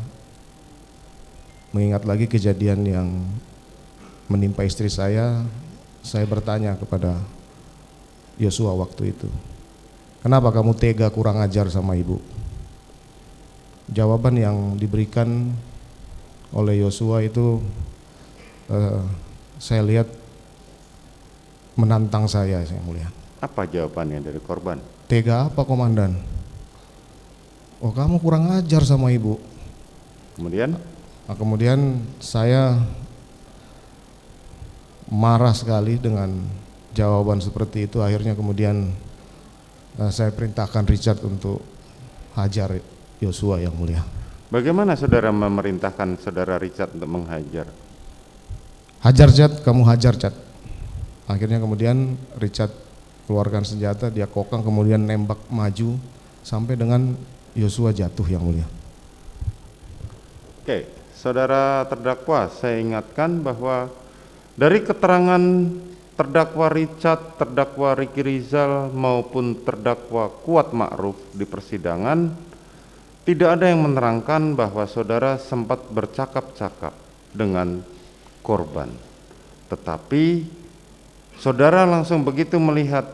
mengingat lagi kejadian yang menimpa istri saya bertanya kepada Yosua waktu itu, kenapa kamu tega kurang ajar sama ibu? Jawaban yang diberikan oleh Yosua itu saya lihat menantang saya, Yang Mulia. Apa jawabannya dari korban? Tega apa komandan? Oh, kamu kurang ajar sama ibu. Kemudian? Nah, kemudian saya marah sekali dengan jawaban seperti itu. Akhirnya kemudian saya perintahkan Richard untuk hajar Yosua, Yang Mulia. Bagaimana saudara memerintahkan saudara Richard untuk menghajar? Hajar, Chad, kamu hajar, Chad. Akhirnya kemudian Richard keluarkan senjata, dia kokang, kemudian nembak maju sampai dengan Yosua jatuh, Yang Mulia. Oke, saudara terdakwa, saya ingatkan bahwa dari keterangan terdakwa Richard, terdakwa Ricky Rizal maupun terdakwa Kuat Ma'ruf di persidangan, tidak ada yang menerangkan bahwa saudara sempat bercakap-cakap dengan korban. Tetapi saudara langsung begitu melihat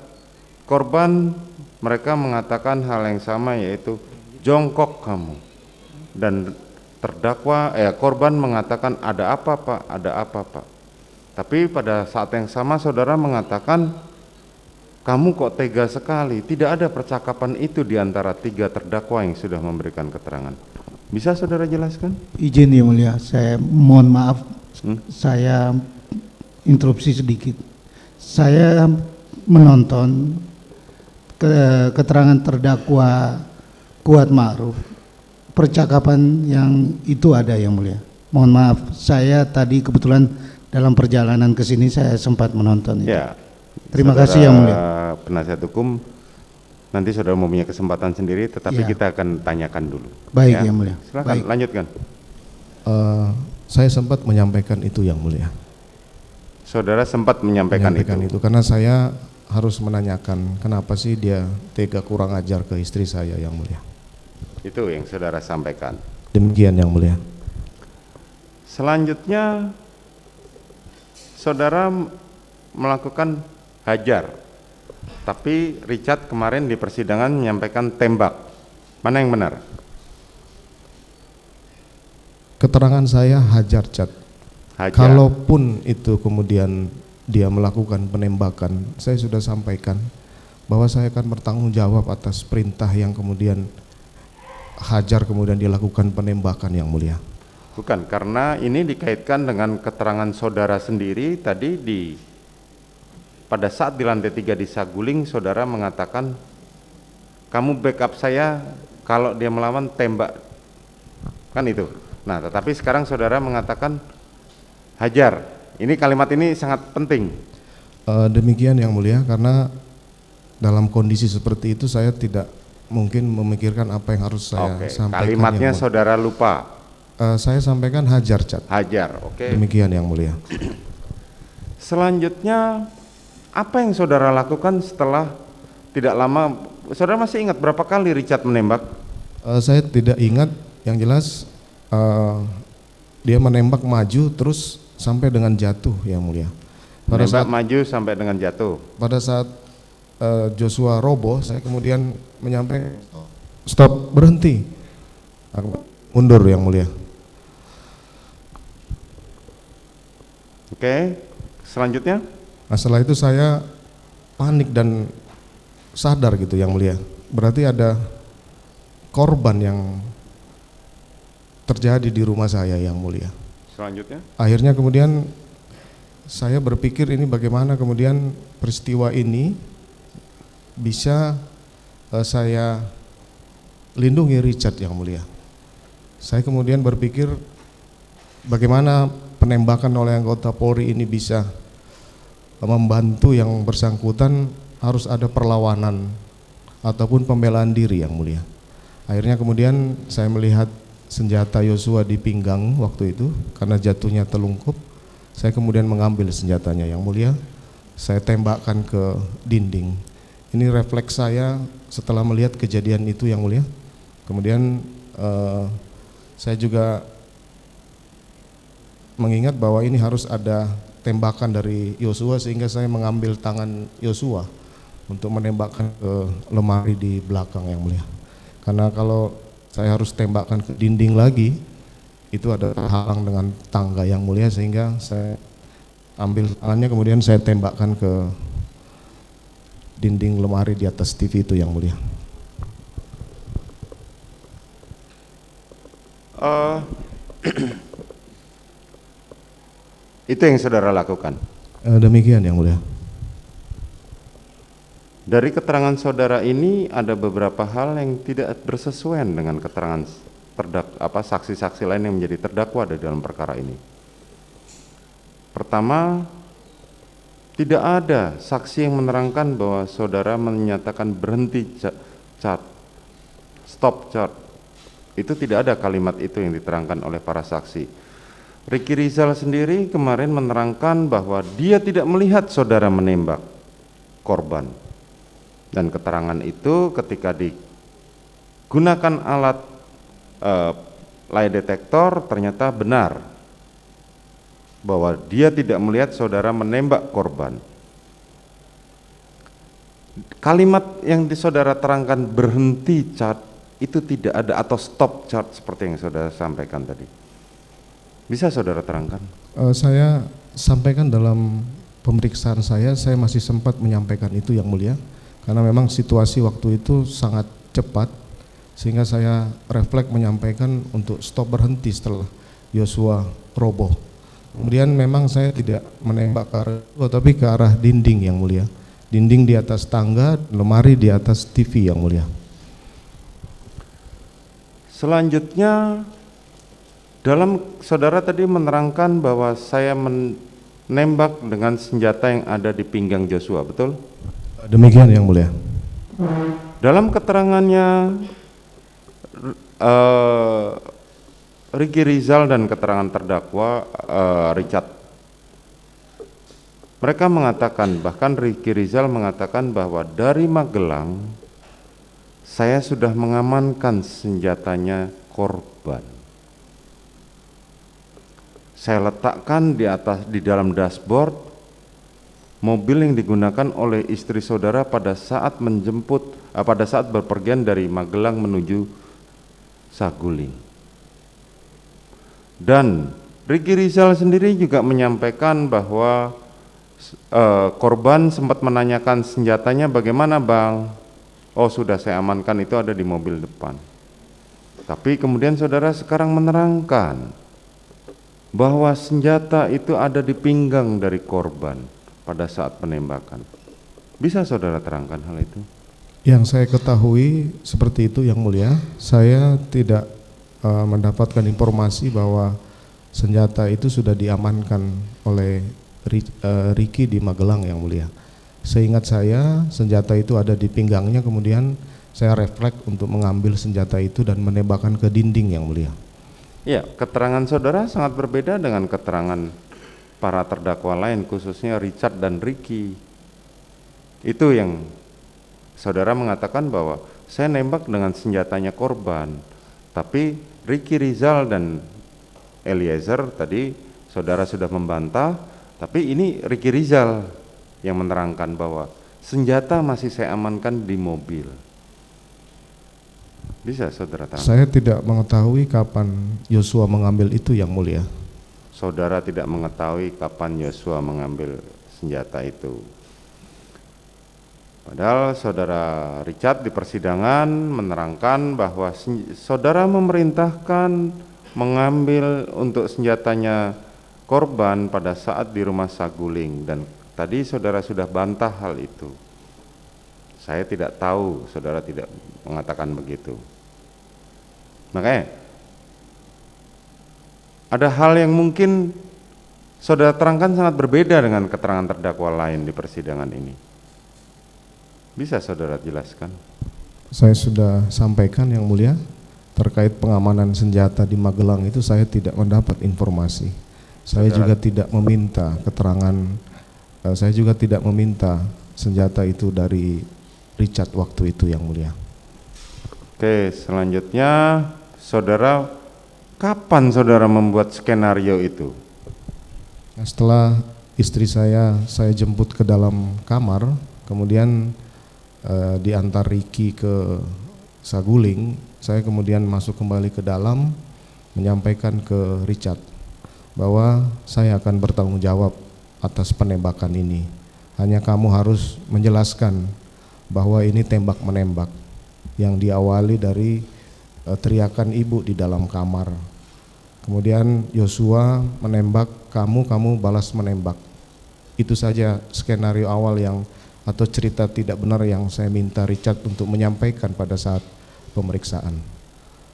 korban, mereka mengatakan hal yang sama, yaitu jongkok kamu. Dan korban mengatakan ada apa Pak, ada apa Pak. Tapi pada saat yang sama saudara mengatakan kamu kok tega sekali, tidak ada percakapan itu di antara tiga terdakwa yang sudah memberikan keterangan. Bisa saudara jelaskan? Izin Yang Mulia, saya mohon maaf, saya interupsi sedikit. Saya menonton keterangan terdakwa Kuat Ma'ruf. Percakapan yang itu ada, Yang Mulia. Mohon maaf, saya tadi kebetulan dalam perjalanan ke sini saya sempat menonton itu. Ya. Terima Saudara kasih Yang Mulia. Penasihat hukum, nanti saudara mempunyai kesempatan sendiri, tetapi Ya. kita akan tanyakan dulu. Baik, ya. Yang Mulia. Silakan, Baik. lanjutkan. Saya sempat menyampaikan itu, Yang Mulia. Saudara sempat menyampaikan itu. Karena saya harus menanyakan kenapa sih dia tega kurang ajar ke istri saya, Yang Mulia. Itu yang saudara sampaikan. Demikian, Yang Mulia. Selanjutnya saudara melakukan hajar, tapi Richard kemarin di persidangan menyampaikan tembak. Mana yang benar? Keterangan saya hajar, Chad. Hajar. Kalaupun itu kemudian dia melakukan penembakan, saya sudah sampaikan bahwa saya akan bertanggung jawab atas perintah yang kemudian hajar kemudian dilakukan penembakan, Yang Mulia. Bukan, karena ini dikaitkan dengan keterangan saudara sendiri tadi pada saat di lantai 3 di Saguling, saudara mengatakan kamu backup saya kalau dia melawan tembak, kan itu. Nah, tetapi sekarang saudara mengatakan hajar. Ini kalimat ini sangat penting. Demikian, Yang Mulia, karena dalam kondisi seperti itu saya tidak mungkin memikirkan apa yang harus saya Oke, sampaikan. kalimatnya Yang Mulia. saudara lupa. Saya sampaikan hajar, Chad. Hajar, oke. Demikian, Yang Mulia. Selanjutnya apa yang saudara lakukan setelah tidak lama? Saudara masih ingat berapa kali Richard menembak? Saya tidak ingat, yang jelas dia menembak maju terus sampai dengan jatuh, Yang Mulia. Menembak maju sampai dengan jatuh. Pada saat Joshua roboh, saya kemudian menyampaikan stop, berhenti. Aku mundur, Yang Mulia. Oke, selanjutnya? Nah, setelah itu saya panik dan sadar gitu, Yang Mulia. Berarti ada korban yang terjadi di rumah saya, Yang Mulia. Selanjutnya? Akhirnya kemudian saya berpikir ini bagaimana kemudian peristiwa ini bisa saya lindungi Richard, Yang Mulia. Saya kemudian berpikir bagaimana penembakan oleh anggota Polri ini bisa membantu yang bersangkutan, harus ada perlawanan ataupun pembelaan diri, Yang Mulia. Akhirnya kemudian saya melihat senjata Yosua di pinggang waktu itu, karena jatuhnya telungkup, saya kemudian mengambil senjatanya, Yang Mulia. saya tembakkan ke dinding. Ini refleks saya setelah melihat kejadian itu yang mulia. Kemudian saya juga mengingat bahwa ini harus ada tembakan dari Yosua, sehingga saya mengambil tangan Yosua untuk menembakkan ke lemari di belakang yang mulia. Karena kalau saya harus tembakkan ke dinding lagi, itu ada halang dengan tangga yang mulia, sehingga saya ambil tangannya kemudian saya tembakkan ke dinding lemari di atas TV itu yang mulia. Itu yang saudara lakukan? Demikian yang mulia. Dari keterangan saudara ini ada beberapa hal yang tidak bersesuaian dengan keterangan saksi-saksi lain yang menjadi terdakwa di dalam perkara ini. Pertama, tidak ada saksi yang menerangkan bahwa saudara menyatakan berhenti cat, stop cat. Itu tidak ada kalimat itu yang diterangkan oleh para saksi. Ricky Rizal sendiri kemarin menerangkan bahwa dia tidak melihat saudara menembak korban. Dan keterangan itu ketika digunakan alat lie detektor ternyata benar bahwa dia tidak melihat saudara menembak korban. Kalimat yang saudara terangkan berhenti cat itu tidak ada, atau stop cat seperti yang saudara sampaikan tadi. Bisa saudara terangkan? Saya sampaikan dalam pemeriksaan saya masih sempat menyampaikan itu yang mulia. Karena memang situasi waktu itu sangat cepat, sehingga saya refleks menyampaikan untuk stop, berhenti setelah Yosua roboh. Kemudian memang saya tidak menembak ke arah itu, tapi ke arah dinding yang mulia. Dinding di atas tangga, lemari di atas TV yang mulia. Selanjutnya, dalam saudara tadi menerangkan bahwa saya menembak dengan senjata yang ada di pinggang Joshua, betul? Demikian yang mulia. Dalam keterangannya Ricky Rizal dan keterangan terdakwa Richard, mereka mengatakan, bahkan Ricky Rizal mengatakan bahwa dari Magelang saya sudah mengamankan senjatanya korban. Saya letakkan di dalam dashboard mobil yang digunakan oleh istri saudara pada saat berpergian dari Magelang menuju Saguling. Dan Ricky Rizal sendiri juga menyampaikan bahwa korban sempat menanyakan senjatanya bagaimana bang. Oh sudah saya amankan, itu ada di mobil depan. Tapi kemudian saudara sekarang menerangkan bahwa senjata itu ada di pinggang dari korban pada saat penembakan. Bisa saudara terangkan hal itu? Yang saya ketahui seperti itu yang mulia. Saya tidak mendapatkan informasi bahwa senjata itu sudah diamankan oleh Ricky di Magelang yang mulia. Seingat saya senjata itu ada di pinggangnya, kemudian saya refleks untuk mengambil senjata itu dan menembakkan ke dinding yang mulia. Ya, keterangan saudara sangat berbeda dengan keterangan para terdakwa lain, khususnya Richard dan Ricky. Itu yang saudara mengatakan bahwa saya nembak dengan senjatanya korban, tapi Ricky Rizal dan Eliezer tadi saudara sudah membantah, tapi ini Ricky Rizal yang menerangkan bahwa senjata masih saya amankan di mobil. Bisa saudara terangkan? Saya tidak mengetahui kapan Yosua mengambil itu yang mulia. Saudara tidak mengetahui kapan Yosua mengambil senjata itu. Padahal saudara Richard di persidangan menerangkan bahwa saudara memerintahkan mengambil untuk senjatanya korban pada saat di rumah Saguling, dan tadi saudara sudah bantah hal itu. Saya tidak tahu, saudara tidak mengatakan begitu. Makanya ada hal yang mungkin saudara terangkan sangat berbeda dengan keterangan terdakwa lain di persidangan ini. Bisa saudara jelaskan? Saya sudah sampaikan yang mulia, terkait pengamanan senjata di Magelang itu saya tidak mendapat informasi. Saya juga tidak meminta keterangan saya juga tidak meminta senjata itu dari Richard waktu itu, yang mulia. Oke, selanjutnya saudara, kapan saudara membuat skenario itu? Nah, setelah istri saya jemput ke dalam kamar, kemudian diantar Ricky ke Saguling, saya kemudian masuk kembali ke dalam menyampaikan ke Richard bahwa saya akan bertanggung jawab atas penembakan ini. Hanya kamu harus menjelaskan bahwa ini tembak menembak yang diawali dari teriakan ibu di dalam kamar. Kemudian Yosua menembak kamu balas menembak. Itu saja skenario awal yang atau cerita tidak benar yang saya minta Richard untuk menyampaikan pada saat pemeriksaan.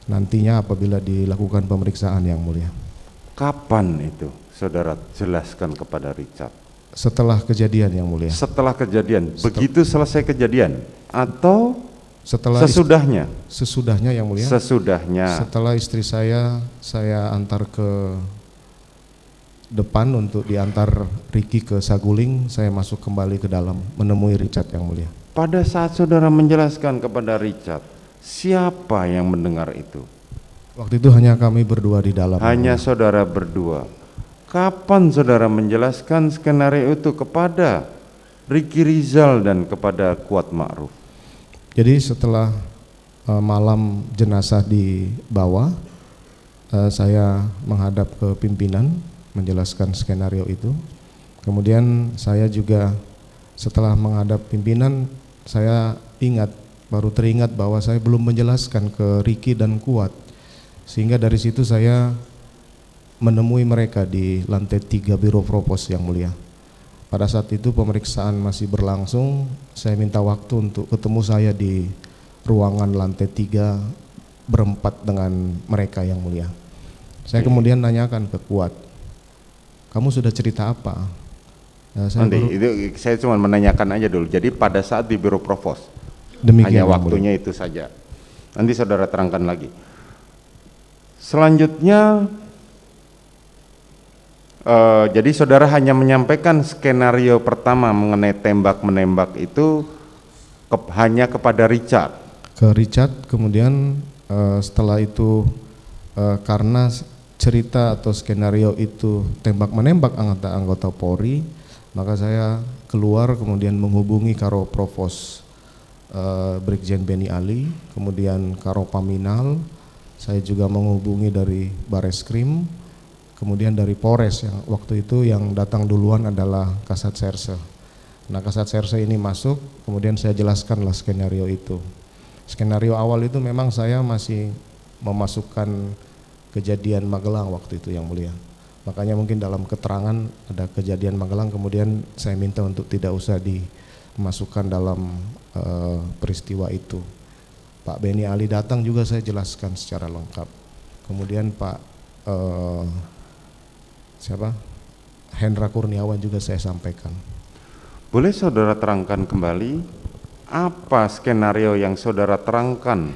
Nantinya apabila dilakukan pemeriksaan, yang mulia. Kapan itu saudara jelaskan kepada Richard? Setelah kejadian, yang mulia. Setelah kejadian, begitu selesai kejadian atau Setelah sesudahnya? Sesudahnya, yang mulia. Sesudahnya. Setelah istri saya antar ke depan untuk diantar Ricky ke Saguling, saya masuk kembali ke dalam menemui Richard, yang mulia. Pada saat saudara menjelaskan kepada Richard, siapa yang mendengar itu? Waktu itu hanya kami berdua di dalam. Hanya saudara berdua. Kapan saudara menjelaskan skenario itu kepada Ricky Rizal dan kepada Kuat Ma'ruf? Jadi setelah malam jenazah dibawa, saya menghadap ke pimpinan menjelaskan skenario itu. Kemudian saya juga setelah menghadap pimpinan, saya baru teringat bahwa saya belum menjelaskan ke Ricky dan Kuat, sehingga dari situ saya menemui mereka di lantai 3 Biro Propos, yang mulia. Pada saat itu pemeriksaan masih berlangsung, saya minta waktu untuk ketemu saya di ruangan lantai 3 berempat dengan mereka, yang mulia. Saya kemudian nanyakan ke Kuat, kamu sudah cerita apa? Saya cuma menanyakan aja dulu. Jadi pada saat di Biro Provos, demikian, hanya waktunya itu saja. Nanti saudara terangkan lagi. Selanjutnya, jadi saudara hanya menyampaikan skenario pertama mengenai tembak menembak itu hanya kepada Richard. Ke Richard, kemudian setelah itu karena cerita atau skenario itu tembak menembak anggota Polri, maka saya keluar kemudian menghubungi Karo Provos Brigjen Beni Ali, kemudian Karo Paminal, saya juga menghubungi dari Bareskrim, kemudian dari Polres yang waktu itu yang datang duluan adalah Kasat Serse. Nah, Kasat Serse ini masuk, kemudian saya jelaskanlah skenario itu. Skenario awal itu memang saya masih memasukkan kejadian Magelang waktu itu, yang mulia. Makanya mungkin dalam keterangan ada kejadian Magelang, kemudian saya minta untuk tidak usah dimasukkan dalam peristiwa itu. Pak Beni Ali datang juga saya jelaskan secara lengkap. Kemudian Pak Hendra Kurniawan juga saya sampaikan. Boleh saudara terangkan kembali apa skenario yang saudara terangkan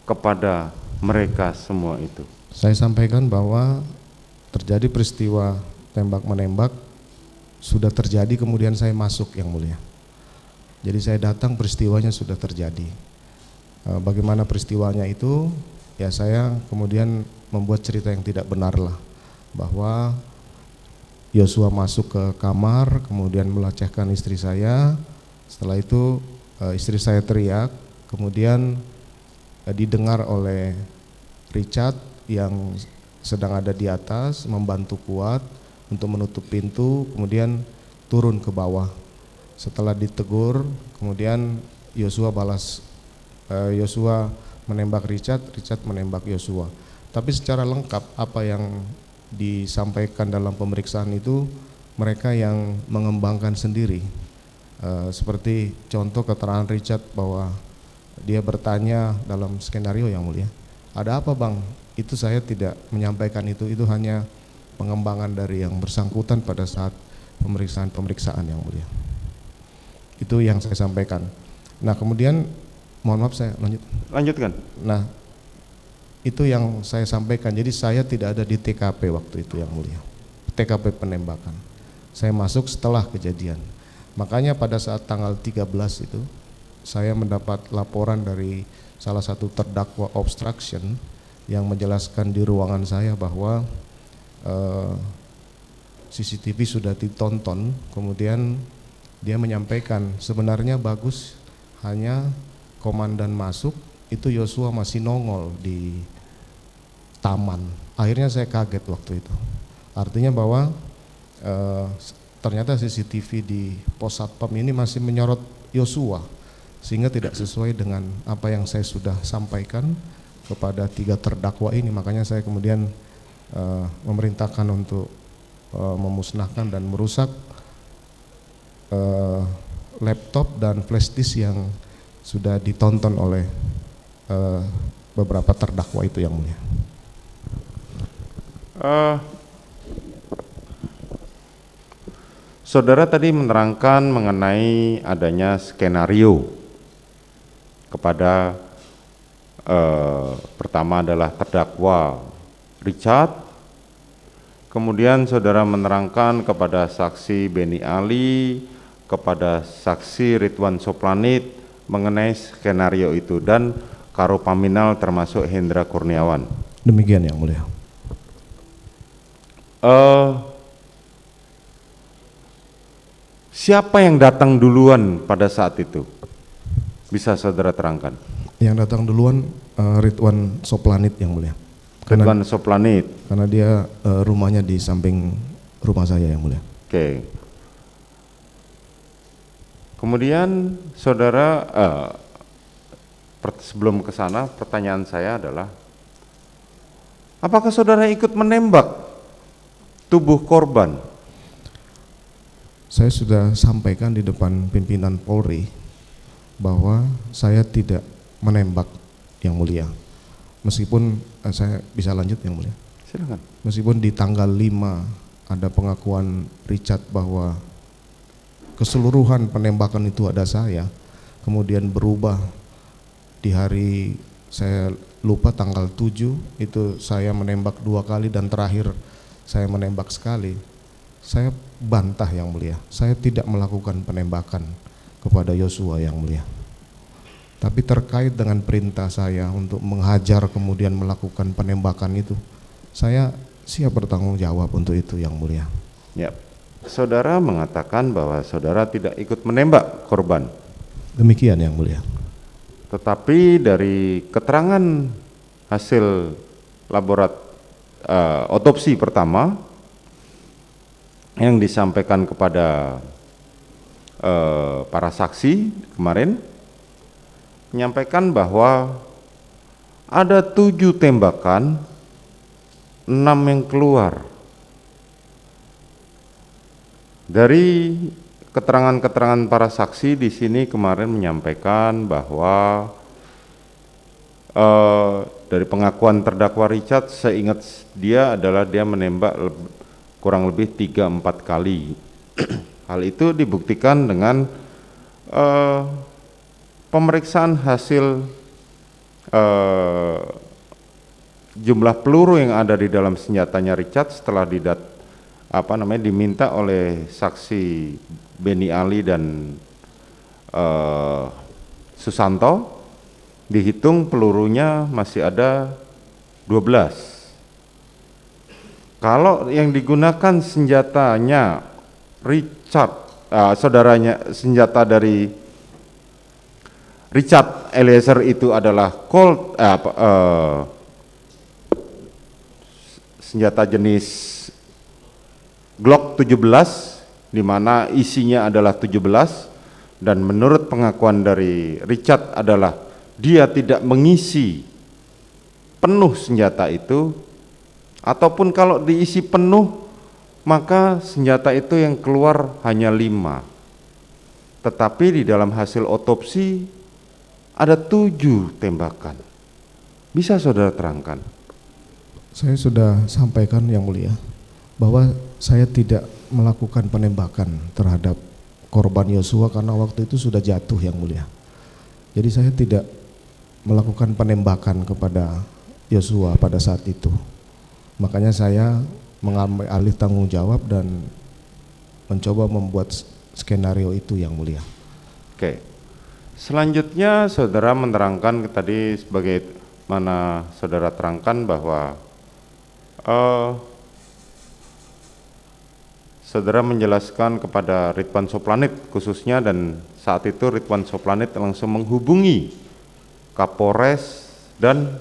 kepada mereka semua itu? Saya sampaikan bahwa terjadi peristiwa tembak menembak, sudah terjadi, kemudian saya masuk, yang mulia. Jadi saya datang, peristiwanya sudah terjadi. Bagaimana peristiwanya itu, ya saya kemudian membuat cerita yang tidak benar lah, bahwa Yosua masuk ke kamar, kemudian melecehkan istri saya. Setelah itu istri saya teriak, kemudian didengar oleh Richard yang sedang ada di atas, membantu Kuat untuk menutup pintu, kemudian turun ke bawah. Setelah ditegur, kemudian Yosua menembak Richard, Richard menembak Yosua. Tapi secara lengkap apa yang disampaikan dalam pemeriksaan itu mereka yang mengembangkan sendiri. Seperti contoh keterangan Richard bahwa dia bertanya dalam skenario, yang mulia, ada apa bang? Itu saya tidak menyampaikan itu hanya pengembangan dari yang bersangkutan pada saat pemeriksaan yang mulia. Itu yang saya sampaikan. Nah kemudian, mohon maaf saya lanjutkan. Nah itu yang saya sampaikan, jadi saya tidak ada di TKP waktu itu, yang mulia, TKP penembakan. Saya masuk setelah kejadian. Makanya pada saat tanggal 13 itu saya mendapat laporan dari salah satu terdakwa obstruction yang menjelaskan di ruangan saya bahwa CCTV sudah ditonton, kemudian dia menyampaikan sebenarnya bagus, hanya komandan masuk itu Yosua masih nongol di taman. Akhirnya saya kaget waktu itu. Artinya bahwa ternyata CCTV di pos satpam ini masih menyorot Yosua, sehingga tidak sesuai dengan apa yang saya sudah sampaikan kepada 3 terdakwa ini. Makanya saya kemudian memerintahkan untuk memusnahkan dan merusak laptop dan flash disk yang sudah ditonton oleh beberapa terdakwa itu, yang mulia. Saudara tadi menerangkan mengenai adanya skenario kepada pertama adalah terdakwa Richard, kemudian saudara menerangkan kepada saksi Beni Ali, kepada saksi Ridwan Soplanit mengenai skenario itu, dan Karopaminal termasuk Hendra Kurniawan. Demikian, yang mulia. Siapa yang datang duluan pada saat itu? Bisa saudara terangkan? Yang datang duluan Ridwan Soplanit, yang mulia. Ridwan Soplanit. Karena dia rumahnya di samping rumah saya, yang mulia. Oke. Kemudian saudara, sebelum ke sana, pertanyaan saya adalah, apakah saudara ikut menembak tubuh korban? Saya sudah sampaikan di depan pimpinan Polri bahwa saya tidak menembak, yang mulia. Meskipun saya bisa lanjut, yang mulia. Silakan. Meskipun di tanggal 5 ada pengakuan Richard bahwa keseluruhan penembakan itu ada saya, kemudian berubah di hari saya lupa tanggal 7 itu saya menembak 2 kali dan terakhir saya menembak sekali. Saya bantah, yang mulia. Saya tidak melakukan penembakan kepada Yosua, yang mulia. Tapi terkait dengan perintah saya untuk menghajar kemudian melakukan penembakan itu, saya siap bertanggung jawab untuk itu, yang mulia. Ya. Saudara mengatakan bahwa saudara tidak ikut menembak korban. Demikian, yang mulia. Tetapi dari keterangan hasil otopsi pertama yang disampaikan kepada para saksi kemarin, menyampaikan bahwa ada 7 tembakan, 6 yang keluar. Dari keterangan-keterangan para saksi di sini kemarin menyampaikan bahwa dari pengakuan terdakwa Richard, seingat dia adalah dia menembak kurang lebih 3-4 kali. Hal itu dibuktikan dengan pemeriksaan hasil jumlah peluru yang ada di dalam senjatanya Richard setelah diminta oleh saksi Beni Ali dan Susanto. Dihitung pelurunya masih ada 12. Kalau yang digunakan senjatanya Richard, saudaranya, senjata dari Richard Eliezer itu adalah senjata jenis Glock 17, di mana isinya adalah 17, dan menurut pengakuan dari Richard adalah dia tidak mengisi penuh senjata itu, ataupun kalau diisi penuh maka senjata itu yang keluar hanya 5. Tetapi di dalam hasil otopsi ada 7 tembakan. Bisa saudara terangkan? Saya sudah sampaikan, yang mulia, bahwa saya tidak melakukan penembakan terhadap korban Yosua karena waktu itu sudah jatuh, yang mulia. Jadi saya tidak melakukan penembakan kepada Yosua pada saat itu. Makanya saya mengambil alih tanggung jawab dan mencoba membuat skenario itu yang mulia. Oke. Selanjutnya saudara menerangkan tadi sebagai mana saudara terangkan bahwa saudara menjelaskan kepada Ridwan Soplanit khususnya, dan saat itu Ridwan Soplanit langsung menghubungi Kapolres dan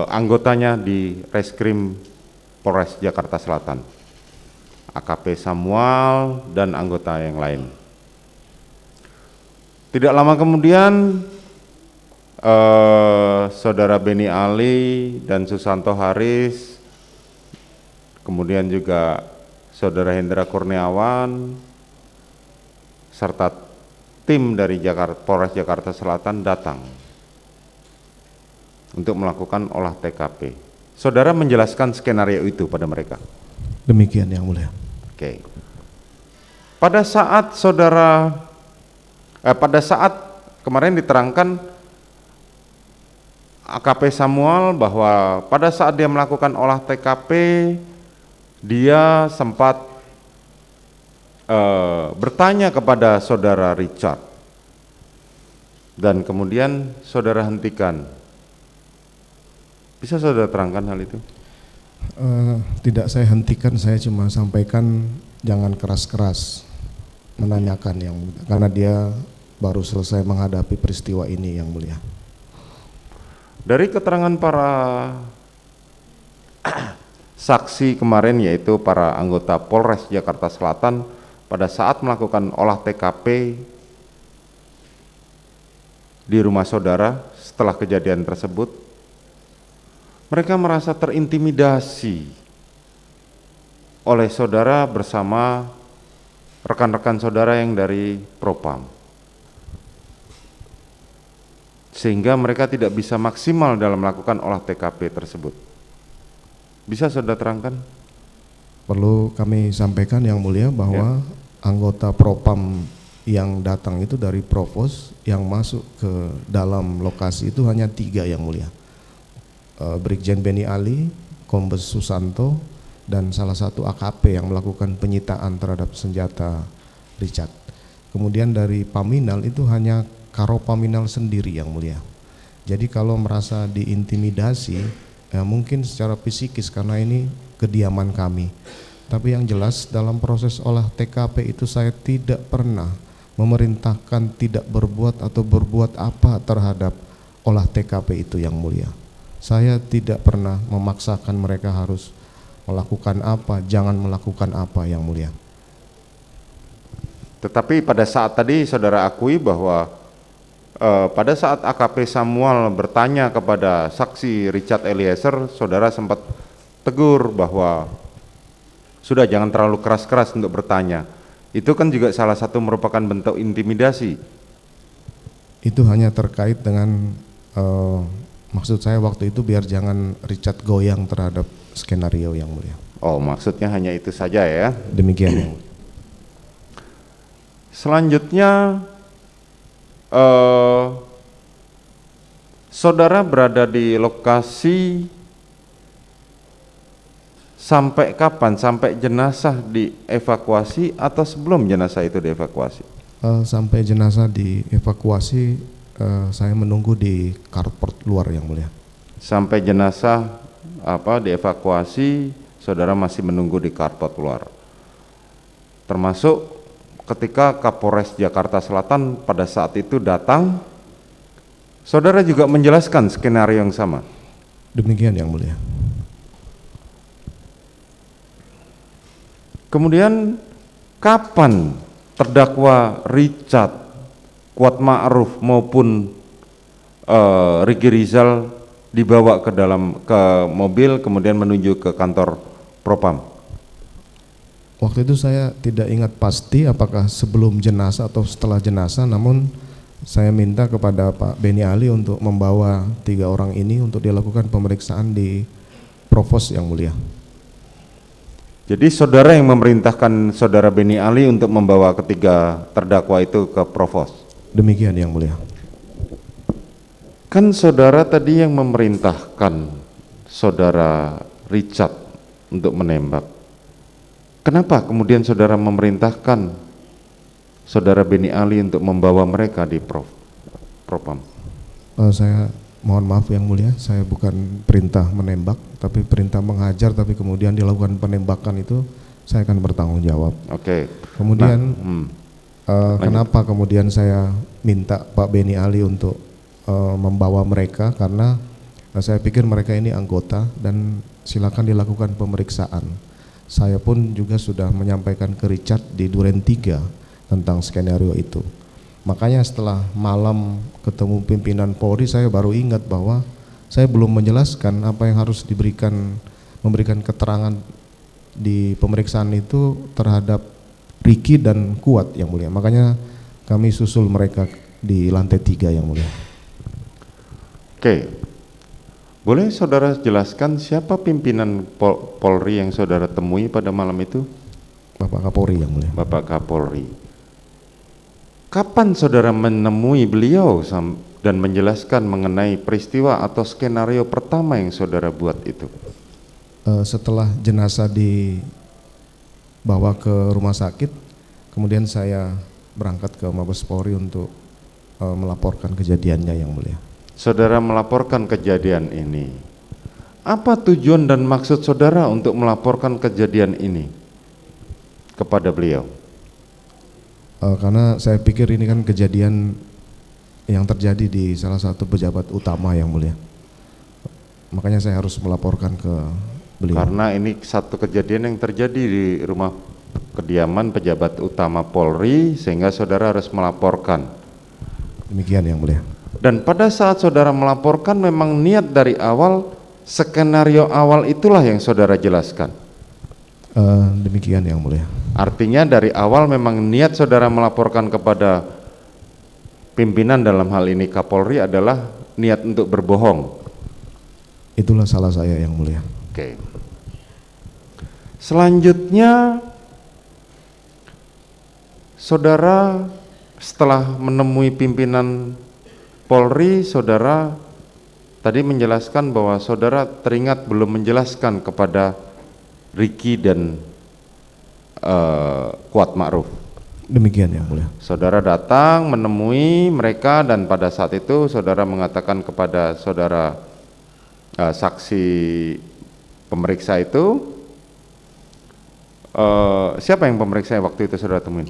anggotanya di Reskrim Polres Jakarta Selatan, AKP Samuel dan anggota yang lain. Tidak lama kemudian saudara Beni Ali dan Susanto Haris, kemudian juga saudara Hendra Kurniawan serta tim dari Polres Jakarta Selatan datang untuk melakukan olah TKP. Saudara menjelaskan skenario itu pada mereka. Demikian yang mulia. Oke. Pada saat kemarin diterangkan AKP Samuel bahwa pada saat dia melakukan olah TKP dia sempat bertanya kepada saudara Richard dan kemudian saudara hentikan. Bisa saudara terangkan hal itu? Tidak saya hentikan, saya cuma sampaikan jangan keras-keras menanyakan yang mulia, karena dia baru selesai menghadapi peristiwa ini yang mulia. Dari keterangan para saksi kemarin, yaitu para anggota Polres Jakarta Selatan pada saat melakukan olah TKP di rumah saudara setelah kejadian tersebut, mereka merasa terintimidasi oleh saudara bersama rekan-rekan saudara yang dari Propam, sehingga mereka tidak bisa maksimal dalam melakukan olah TKP tersebut. Bisa saudara terangkan? Perlu kami sampaikan yang mulia bahwa anggota Propam yang datang itu dari Provos, yang masuk ke dalam lokasi itu hanya 3 yang mulia. Brigjen Beni Ali, Kombes Susanto, dan salah satu AKP yang melakukan penyitaan terhadap senjata Richard. Kemudian dari Paminal itu hanya Karo Paminal sendiri yang mulia. Jadi kalau merasa diintimidasi, ya mungkin secara psikis karena ini kediaman kami. Tapi yang jelas dalam proses olah TKP itu saya tidak pernah memerintahkan tidak berbuat atau berbuat apa terhadap olah TKP itu yang mulia. Saya tidak pernah memaksakan mereka harus melakukan apa, jangan melakukan apa yang mulia. Tetapi pada saat tadi saudara akui bahwa pada saat AKP Samuel bertanya kepada saksi Richard Eliezer, saudara sempat tegur bahwa sudah jangan terlalu keras-keras untuk bertanya. Itu kan juga salah satu merupakan bentuk intimidasi. Itu hanya terkait dengan maksud saya waktu itu biar jangan Richard goyang terhadap skenario yang mulia. Oh, maksudnya hanya itu saja ya. Demikian yang mulia. Selanjutnya saudara berada di lokasi sampai kapan? Sampai jenazah dievakuasi atau sebelum jenazah itu dievakuasi? Sampai jenazah dievakuasi, saya menunggu di carport luar yang mulia. Sampai jenazah dievakuasi, saudara masih menunggu di carport luar. Termasuk ketika Kapolres Jakarta Selatan pada saat itu datang, saudara juga menjelaskan skenario yang sama. Demikian yang mulia. Kemudian kapan terdakwa Richard, Kuat Ma'ruf maupun Riki Rizal dibawa ke mobil kemudian menuju ke kantor Propam? Waktu itu saya tidak ingat pasti apakah sebelum jenazah atau setelah jenazah, namun saya minta kepada Pak Beni Ali untuk membawa 3 orang ini untuk dilakukan pemeriksaan di Provos yang mulia. Jadi saudara yang memerintahkan saudara Beni Ali untuk membawa ketiga terdakwa itu ke Provos? Demikian yang mulia. Kan saudara tadi yang memerintahkan saudara Richard untuk menembak. Kenapa kemudian saudara memerintahkan saudara Beni Ali untuk membawa mereka di Propam? Saya mohon maaf yang mulia, saya bukan perintah menembak, tapi perintah menghajar, tapi kemudian dilakukan penembakan itu saya akan bertanggung jawab. Oke. Kemudian Lanjut. kenapa kemudian saya minta Pak Beni Ali untuk membawa mereka, karena saya pikir mereka ini anggota dan silakan dilakukan pemeriksaan. Saya pun juga sudah menyampaikan ke Richard di Duren 3 tentang skenario itu. Makanya setelah malam ketemu pimpinan Polri, saya baru ingat bahwa saya belum menjelaskan apa yang harus memberikan keterangan di pemeriksaan itu terhadap Ricky dan Kuat yang mulia. Makanya kami susul mereka di lantai 3 yang mulia. Oke. Boleh saudara jelaskan siapa pimpinan Polri yang saudara temui pada malam itu? Bapak Kapolri yang mulia. Bapak Kapolri. Kapan saudara menemui beliau dan menjelaskan mengenai peristiwa atau skenario pertama yang saudara buat itu? Setelah jenazah dibawa ke rumah sakit, kemudian saya berangkat ke Mabes Polri untuk melaporkan kejadiannya yang mulia. Saudara melaporkan kejadian ini. Apa tujuan dan maksud saudara untuk melaporkan kejadian ini kepada beliau? Karena saya pikir ini kan kejadian yang terjadi di salah satu pejabat utama yang mulia. Makanya saya harus melaporkan ke beliau. Karena ini satu kejadian yang terjadi di rumah kediaman pejabat utama Polri, sehingga saudara harus melaporkan. Demikian yang mulia. Dan pada saat saudara melaporkan, memang niat dari awal, skenario awal itulah yang saudara jelaskan. Demikian yang mulia. Artinya dari awal memang niat saudara melaporkan kepada pimpinan, dalam hal ini Kapolri, adalah niat untuk berbohong. Itulah salah saya yang mulia. Oke. Selanjutnya saudara setelah menemui pimpinan Polri, saudara tadi menjelaskan bahwa saudara teringat belum menjelaskan kepada Ricky dan Kuat Ma'ruf. Demikian yang mulia. Saudara datang menemui mereka dan pada saat itu saudara mengatakan kepada saudara saksi pemeriksa itu, siapa yang pemeriksa waktu itu saudara temuin?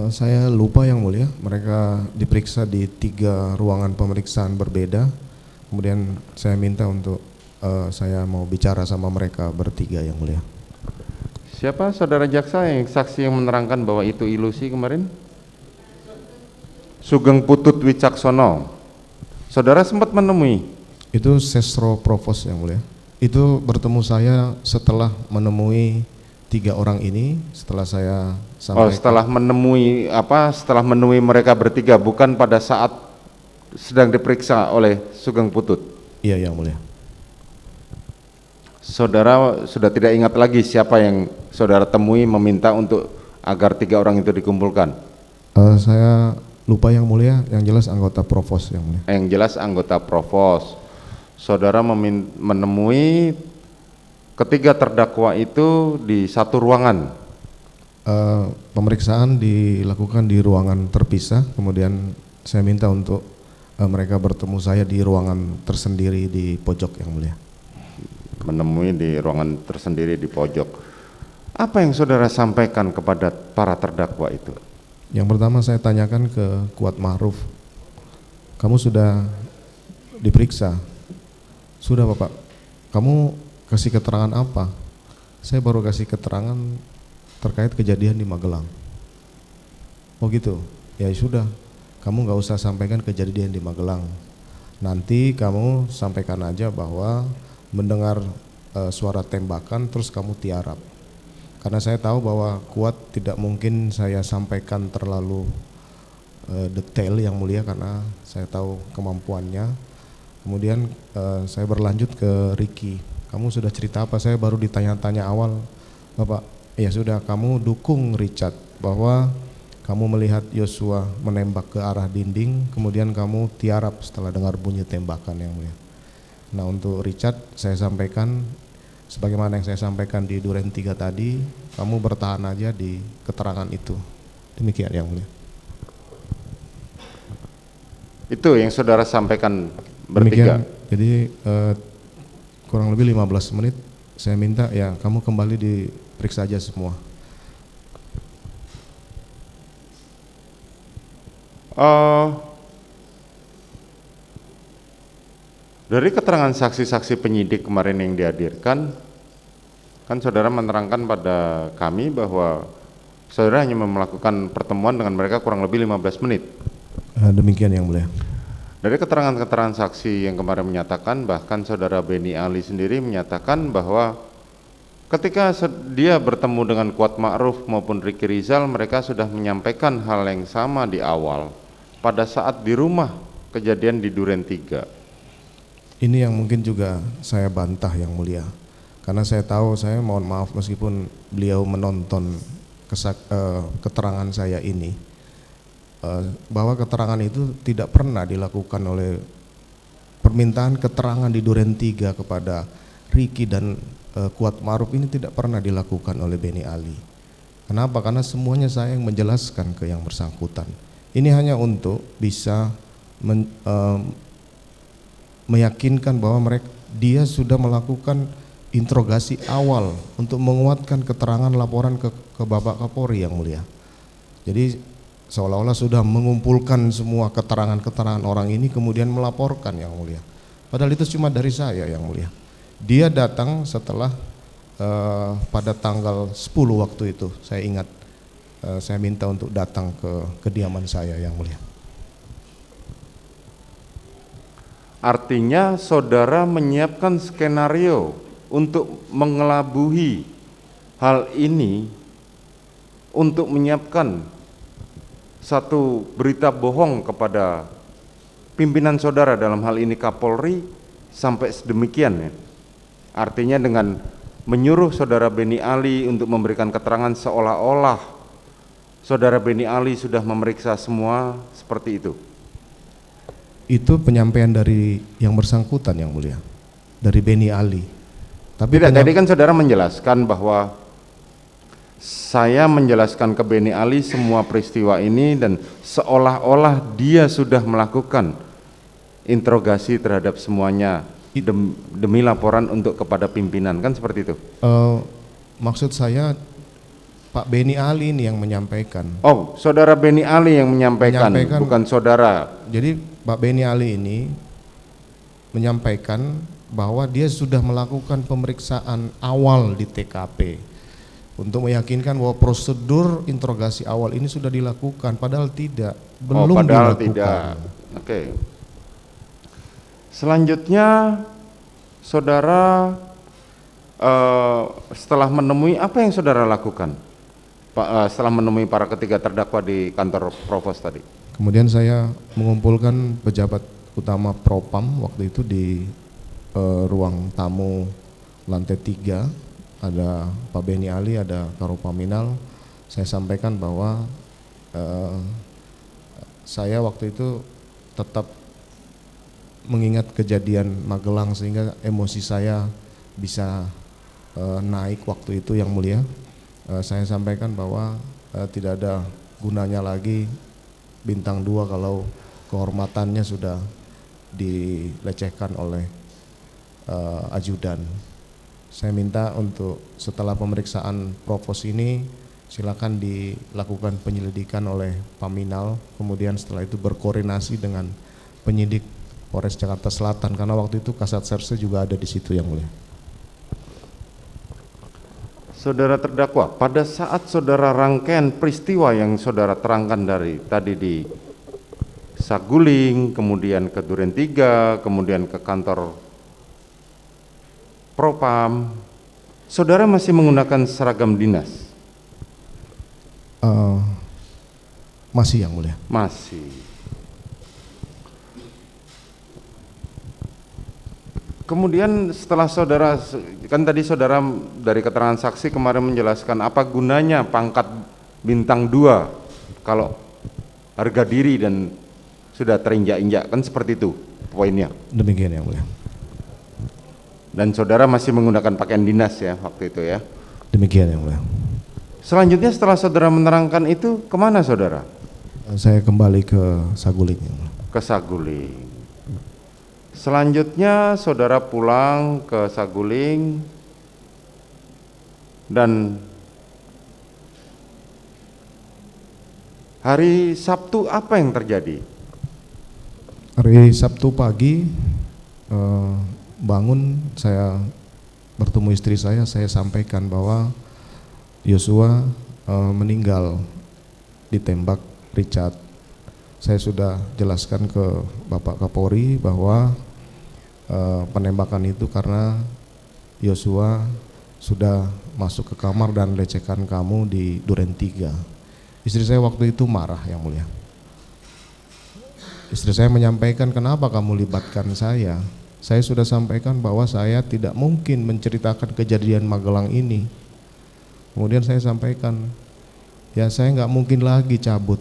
Saya lupa yang mulia. Mereka diperiksa di 3 ruangan pemeriksaan berbeda. Kemudian saya minta untuk saya mau bicara sama mereka bertiga yang mulia. Siapa saudara jaksa yang saksi yang menerangkan bahwa itu ilusi kemarin? Sugeng Putut Wicaksono. Saudara sempat menemui? Itu Sesro Provos yang mulia. Itu bertemu saya setelah menemui 3 orang ini, setelah saya sampaikan. Setelah menemui setelah menemui mereka bertiga, bukan pada saat sedang diperiksa oleh Sugeng Putut? Iya yang mulia. Saudara sudah tidak ingat lagi siapa yang saudara temui meminta untuk agar 3 orang itu dikumpulkan? Saya lupa yang mulia, yang jelas anggota Provos yang mulia. Yang jelas anggota Provos. Saudara menemui ketiga terdakwa itu di satu ruangan. Pemeriksaan dilakukan di ruangan terpisah, kemudian saya minta untuk mereka bertemu saya di ruangan tersendiri di pojok yang mulia. Menemui di ruangan tersendiri di pojok. Apa yang saudara sampaikan kepada para terdakwa itu? Yang pertama saya tanyakan ke Kuat Ma'ruf, kamu sudah diperiksa? Sudah Bapak. Kamu kasih keterangan apa? Saya baru kasih keterangan terkait kejadian di Magelang. Oh gitu, ya sudah, kamu nggak usah sampaikan kejadian di Magelang. Nanti kamu sampaikan aja bahwa mendengar suara tembakan terus kamu tiarap. Karena saya tahu bahwa Kuat tidak mungkin saya sampaikan terlalu detail yang mulia, karena saya tahu kemampuannya. Kemudian saya berlanjut ke Ricky. Kamu sudah cerita apa? Saya baru ditanya-tanya awal, Bapak. Ya sudah, kamu dukung Richard bahwa kamu melihat Yosua menembak ke arah dinding, kemudian kamu tiarap setelah dengar bunyi tembakan yang mulia. Nah untuk Richard saya sampaikan, sebagaimana yang saya sampaikan di Duren 3 tadi, kamu bertahan aja di keterangan itu. Demikian yang mulia. Itu yang saudara sampaikan bertiga. Demikian. Jadi kurang lebih 15 menit saya minta ya kamu kembali diperiksa aja semua. Dari keterangan saksi-saksi penyidik kemarin yang dihadirkan, kan saudara menerangkan pada kami bahwa saudara hanya melakukan pertemuan dengan mereka kurang lebih 15 menit. Demikian yang mulia. Dari keterangan-keterangan saksi yang kemarin menyatakan, bahkan saudara Beni Ali sendiri menyatakan bahwa ketika dia bertemu dengan Kuat Ma'ruf maupun Ricky Rizal, mereka sudah menyampaikan hal yang sama di awal pada saat di rumah kejadian di Duren 3. Ini yang mungkin juga saya bantah yang mulia, karena saya tahu, saya mohon maaf meskipun beliau menonton keterangan saya ini, bahwa keterangan itu tidak pernah dilakukan oleh permintaan keterangan di Duren 3 kepada Ricky dan Kuat Ma'ruf ini tidak pernah dilakukan oleh Beni Ali. Kenapa? Karena semuanya saya yang menjelaskan ke yang bersangkutan. Ini hanya untuk bisa meyakinkan bahwa dia sudah melakukan interogasi awal untuk menguatkan keterangan laporan ke Bapak Kapolri yang mulia. Jadi seolah-olah sudah mengumpulkan semua keterangan-keterangan orang ini kemudian melaporkan yang mulia. Padahal itu cuma dari saya yang mulia. Dia datang setelah pada tanggal 10 waktu itu, saya ingat, saya minta untuk datang ke kediaman saya yang mulia. Artinya saudara menyiapkan skenario untuk mengelabuhi hal ini, untuk menyiapkan satu berita bohong kepada pimpinan saudara, dalam hal ini Kapolri, sampai sedemikian ya. Artinya dengan menyuruh saudara Beni Ali untuk memberikan keterangan seolah-olah saudara Beni Ali sudah memeriksa semua, seperti itu. Itu penyampaian dari yang bersangkutan yang mulia, dari Beni Ali. Tapi tidak, tadi kan saudara menjelaskan bahwa saya menjelaskan ke Beni Ali semua peristiwa ini dan seolah-olah dia sudah melakukan interogasi terhadap semuanya demi laporan untuk kepada pimpinan, kan seperti itu. Maksud saya Pak Beni Ali ini yang menyampaikan. Oh, saudara Beni Ali yang menyampaikan. Bukan saudara. Jadi Pak Beni Ali ini menyampaikan bahwa dia sudah melakukan pemeriksaan awal di TKP untuk meyakinkan bahwa prosedur interogasi awal ini sudah dilakukan, padahal tidak, belum padahal dilakukan. Tidak. Oke. Selanjutnya saudara setelah menemui, apa yang saudara lakukan Pak, setelah menemui para ketiga terdakwa di kantor Provos tadi? Kemudian saya mengumpulkan pejabat utama Propam waktu itu di ruang tamu lantai 3, ada Pak Beni Ali, ada Karopaminal. Saya sampaikan bahwa saya waktu itu tetap mengingat kejadian Magelang sehingga emosi saya bisa naik waktu itu yang mulia. Saya sampaikan bahwa tidak ada gunanya lagi bintang 2 kalau kehormatannya sudah dilecehkan oleh ajudan. Saya minta untuk setelah pemeriksaan Provos ini silakan dilakukan penyelidikan oleh Paminal, kemudian setelah itu berkoordinasi dengan penyidik Polres Jakarta Selatan, karena waktu itu Kasat Serse juga ada di situ yang mulia. Saudara terdakwa, pada saat saudara rangkaian peristiwa yang saudara terangkan dari tadi di Saguling, kemudian ke Duren 3, kemudian ke kantor Propam, saudara masih menggunakan seragam dinas? Masih yang mulia. Masih. Kemudian setelah saudara, kan tadi saudara dari keterangan saksi kemarin menjelaskan apa gunanya pangkat bintang 2 kalau harga diri dan sudah terinjak-injak, kan seperti itu poinnya. Demikian yang mulia. Dan saudara masih menggunakan pakaian dinas ya waktu itu ya? Demikian yang mulia. Selanjutnya setelah saudara menerangkan itu, kemana saudara? Saya kembali ke Saguling yang mulia. Ke Saguling. Selanjutnya saudara pulang ke Saguling dan hari Sabtu apa yang terjadi? Hari Sabtu pagi bangun, saya bertemu istri saya sampaikan bahwa Yosua meninggal ditembak Richard. Saya sudah jelaskan ke Bapak Kapolri bahwa penembakan itu karena Yosua sudah masuk ke kamar dan lecehkan kamu di Duren 3. Istri saya waktu itu marah yang mulia. Istri saya menyampaikan, kenapa kamu libatkan saya? Saya sudah sampaikan bahwa saya tidak mungkin menceritakan kejadian Magelang ini. Kemudian saya sampaikan, ya saya nggak mungkin lagi cabut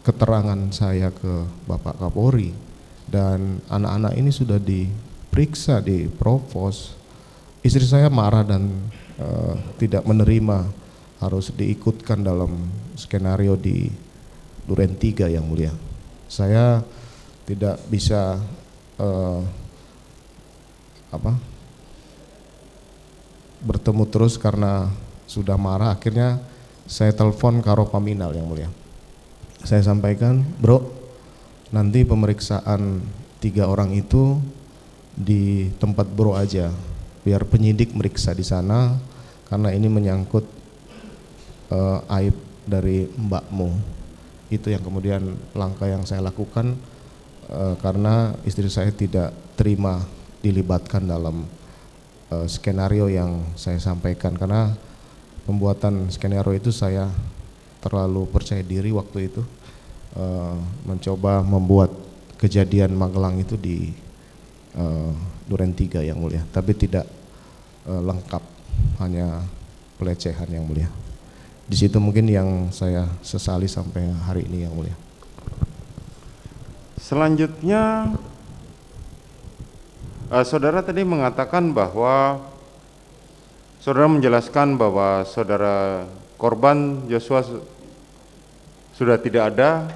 keterangan saya ke Bapak Kapolri, dan anak-anak ini sudah diperiksa di Provos. Istri saya marah dan tidak menerima, harus diikutkan dalam skenario di Duren 3 yang mulia. Saya tidak bisa bertemu terus karena sudah marah. Akhirnya saya telepon Karo Paminal yang mulia. Saya sampaikan, bro, nanti pemeriksaan 3 orang itu di tempat bro aja, biar penyidik meriksa di sana karena ini menyangkut aib dari mbakmu. Itu yang kemudian langkah yang saya lakukan karena istri saya tidak terima dilibatkan dalam skenario yang saya sampaikan, karena pembuatan skenario itu saya terlalu percaya diri waktu itu, mencoba membuat kejadian Magelang itu di Duren 3 yang mulia, tapi tidak lengkap, hanya pelecehan yang mulia. Di situ mungkin yang saya sesali sampai hari ini yang mulia. Selanjutnya saudara tadi mengatakan bahwa saudara menjelaskan bahwa saudara korban Yosua sudah tidak ada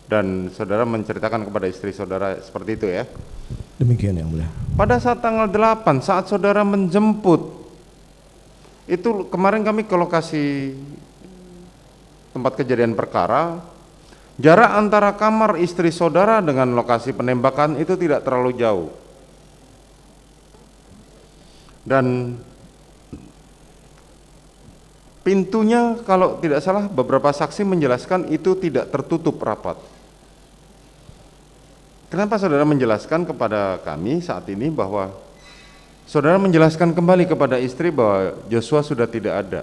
dan saudara menceritakan kepada istri saudara seperti itu ya? Demikian yang mulia. Pada saat tanggal 8 saat saudara menjemput, itu kemarin kami ke lokasi tempat kejadian perkara, jarak antara kamar istri saudara dengan lokasi penembakan itu tidak terlalu jauh. Dan pintunya kalau tidak salah beberapa saksi menjelaskan itu tidak tertutup rapat. Kenapa saudara menjelaskan kepada kami saat ini bahwa saudara menjelaskan kembali kepada istri bahwa Joshua sudah tidak ada?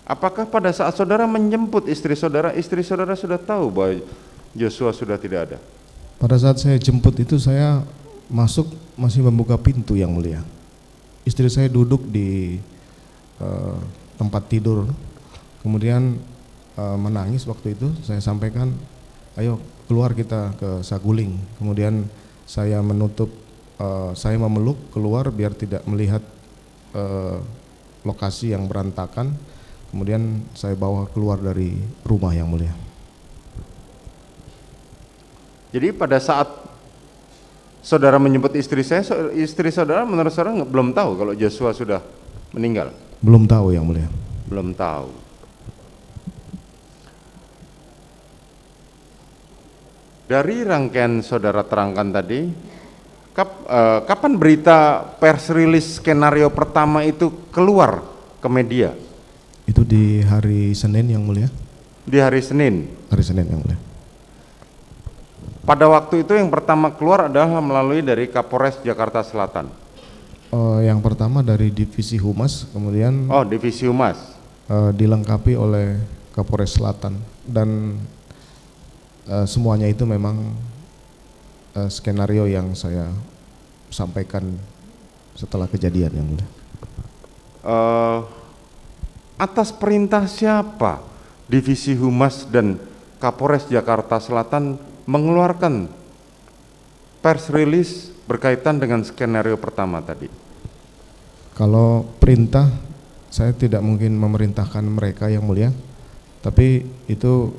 Apakah pada saat saudara menjemput istri saudara sudah tahu bahwa Joshua sudah tidak ada? Pada saat saya jemput itu saya masuk masih membuka pintu yang mulia. Istri saya duduk di tempat tidur, kemudian menangis waktu itu. Saya sampaikan, ayo keluar kita ke Saguling. Kemudian saya menutup, saya memeluk keluar biar tidak melihat lokasi yang berantakan. Kemudian saya bawa keluar dari rumah yang mulia. Jadi pada saat saudara menjemput istri saudara menurut saudara belum tahu kalau Joshua sudah meninggal? Belum tahu yang mulia. Belum tahu. Dari rangkaian saudara terangkan tadi, kapan berita pers rilis skenario pertama itu keluar ke media? Itu di hari Senin yang mulia. Di hari Senin? Hari Senin yang mulia. Pada waktu itu yang pertama keluar adalah melalui dari Kapolres Jakarta Selatan? Yang pertama dari Divisi Humas, kemudian Divisi Humas dilengkapi oleh Kapolres Selatan, dan semuanya itu memang skenario yang saya sampaikan setelah kejadian yang mulia. Atas perintah siapa Divisi Humas dan Kapolres Jakarta Selatan mengeluarkan pers rilis berkaitan dengan skenario pertama tadi? Kalau perintah, saya tidak mungkin memerintahkan mereka yang mulia, tapi itu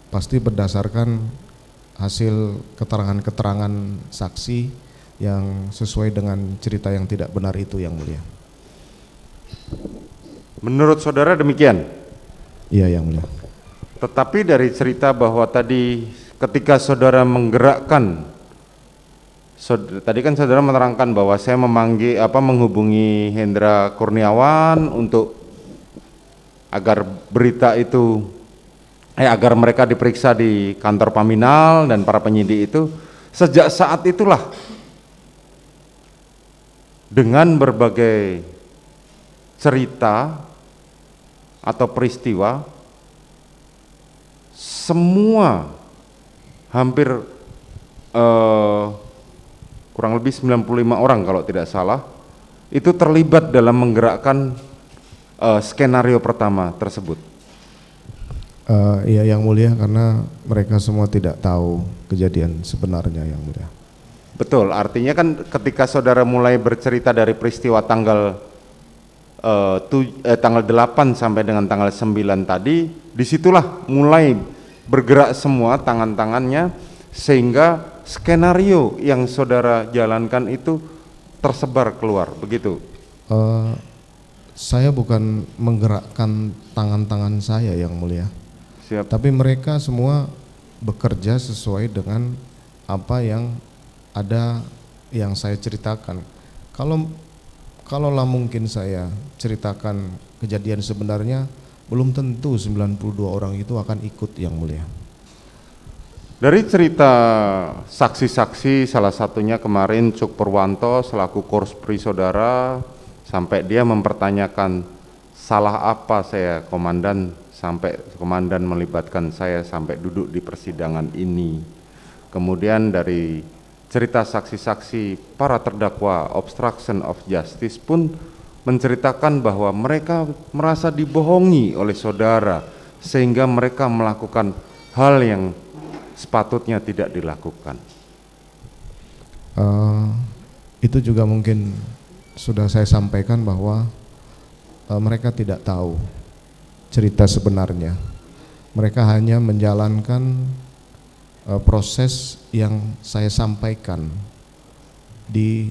pasti berdasarkan hasil keterangan-keterangan saksi yang sesuai dengan cerita yang tidak benar itu yang mulia. Menurut saudara demikian? Iya yang mulia. Tetapi dari cerita bahwa tadi ketika saudara menggerakkan, tadi kan saudara menerangkan bahwa saya menghubungi Hendra Kurniawan untuk agar berita itu agar mereka diperiksa di kantor Paminal dan para penyidik itu. Sejak saat itulah dengan berbagai cerita atau peristiwa, semua hampir kurang lebih 95 orang kalau tidak salah itu terlibat dalam menggerakkan skenario pertama tersebut. Iya yang mulia, karena mereka semua tidak tahu kejadian sebenarnya yang mulia. Betul, artinya kan ketika saudara mulai bercerita dari peristiwa tanggal 8 sampai dengan tanggal 9 tadi, disitulah mulai bergerak semua tangan-tangannya sehingga skenario yang saudara jalankan itu tersebar keluar, begitu? Saya bukan menggerakkan tangan-tangan saya yang mulia. Siap. Tapi mereka semua bekerja sesuai dengan apa yang ada yang saya ceritakan. Kalaulah mungkin saya ceritakan kejadian sebenarnya, belum tentu 92 orang itu akan ikut yang mulia. Dari cerita saksi-saksi, salah satunya kemarin Cuk Purwanto selaku korspri saudara, sampai dia mempertanyakan salah apa saya komandan sampai komandan melibatkan saya sampai duduk di persidangan ini. Kemudian dari cerita saksi-saksi para terdakwa obstruction of justice pun menceritakan bahwa mereka merasa dibohongi oleh saudara sehingga mereka melakukan hal yang sepatutnya tidak dilakukan. Itu juga mungkin sudah saya sampaikan bahwa mereka tidak tahu cerita sebenarnya. Mereka hanya menjalankan proses yang saya sampaikan di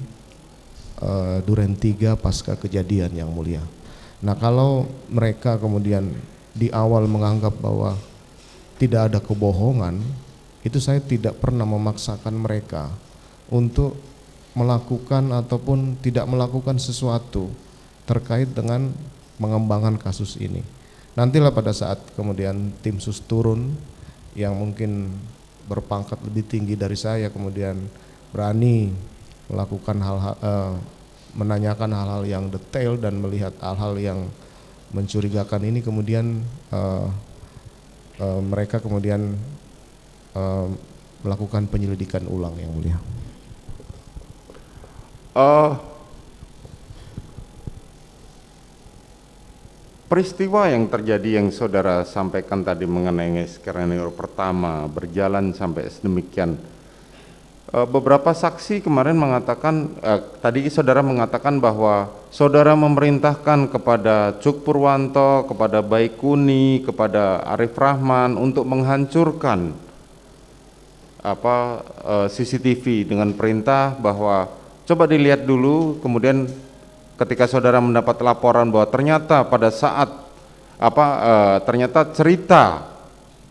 Duren 3 pasca kejadian yang mulia. Nah, kalau mereka kemudian di awal menganggap bahwa tidak ada kebohongan, itu saya tidak pernah memaksakan mereka untuk melakukan ataupun tidak melakukan sesuatu terkait dengan mengembangkan kasus ini. Nantilah pada saat kemudian tim sus turun yang mungkin berpangkat lebih tinggi dari saya, kemudian berani melakukan hal-hal, menanyakan hal-hal yang detail dan melihat hal-hal yang mencurigakan ini, kemudian mereka kemudian melakukan penyelidikan ulang yang mulia. Peristiwa yang terjadi yang saudara sampaikan tadi mengenai skenario pertama berjalan sampai sedemikian, beberapa saksi kemarin mengatakan, tadi saudara mengatakan bahwa saudara memerintahkan kepada Cuk Purwanto, kepada Baikuni, kepada Arif Rahman untuk menghancurkan CCTV dengan perintah bahwa coba dilihat dulu. Kemudian ketika saudara mendapat laporan bahwa ternyata pada saat ternyata cerita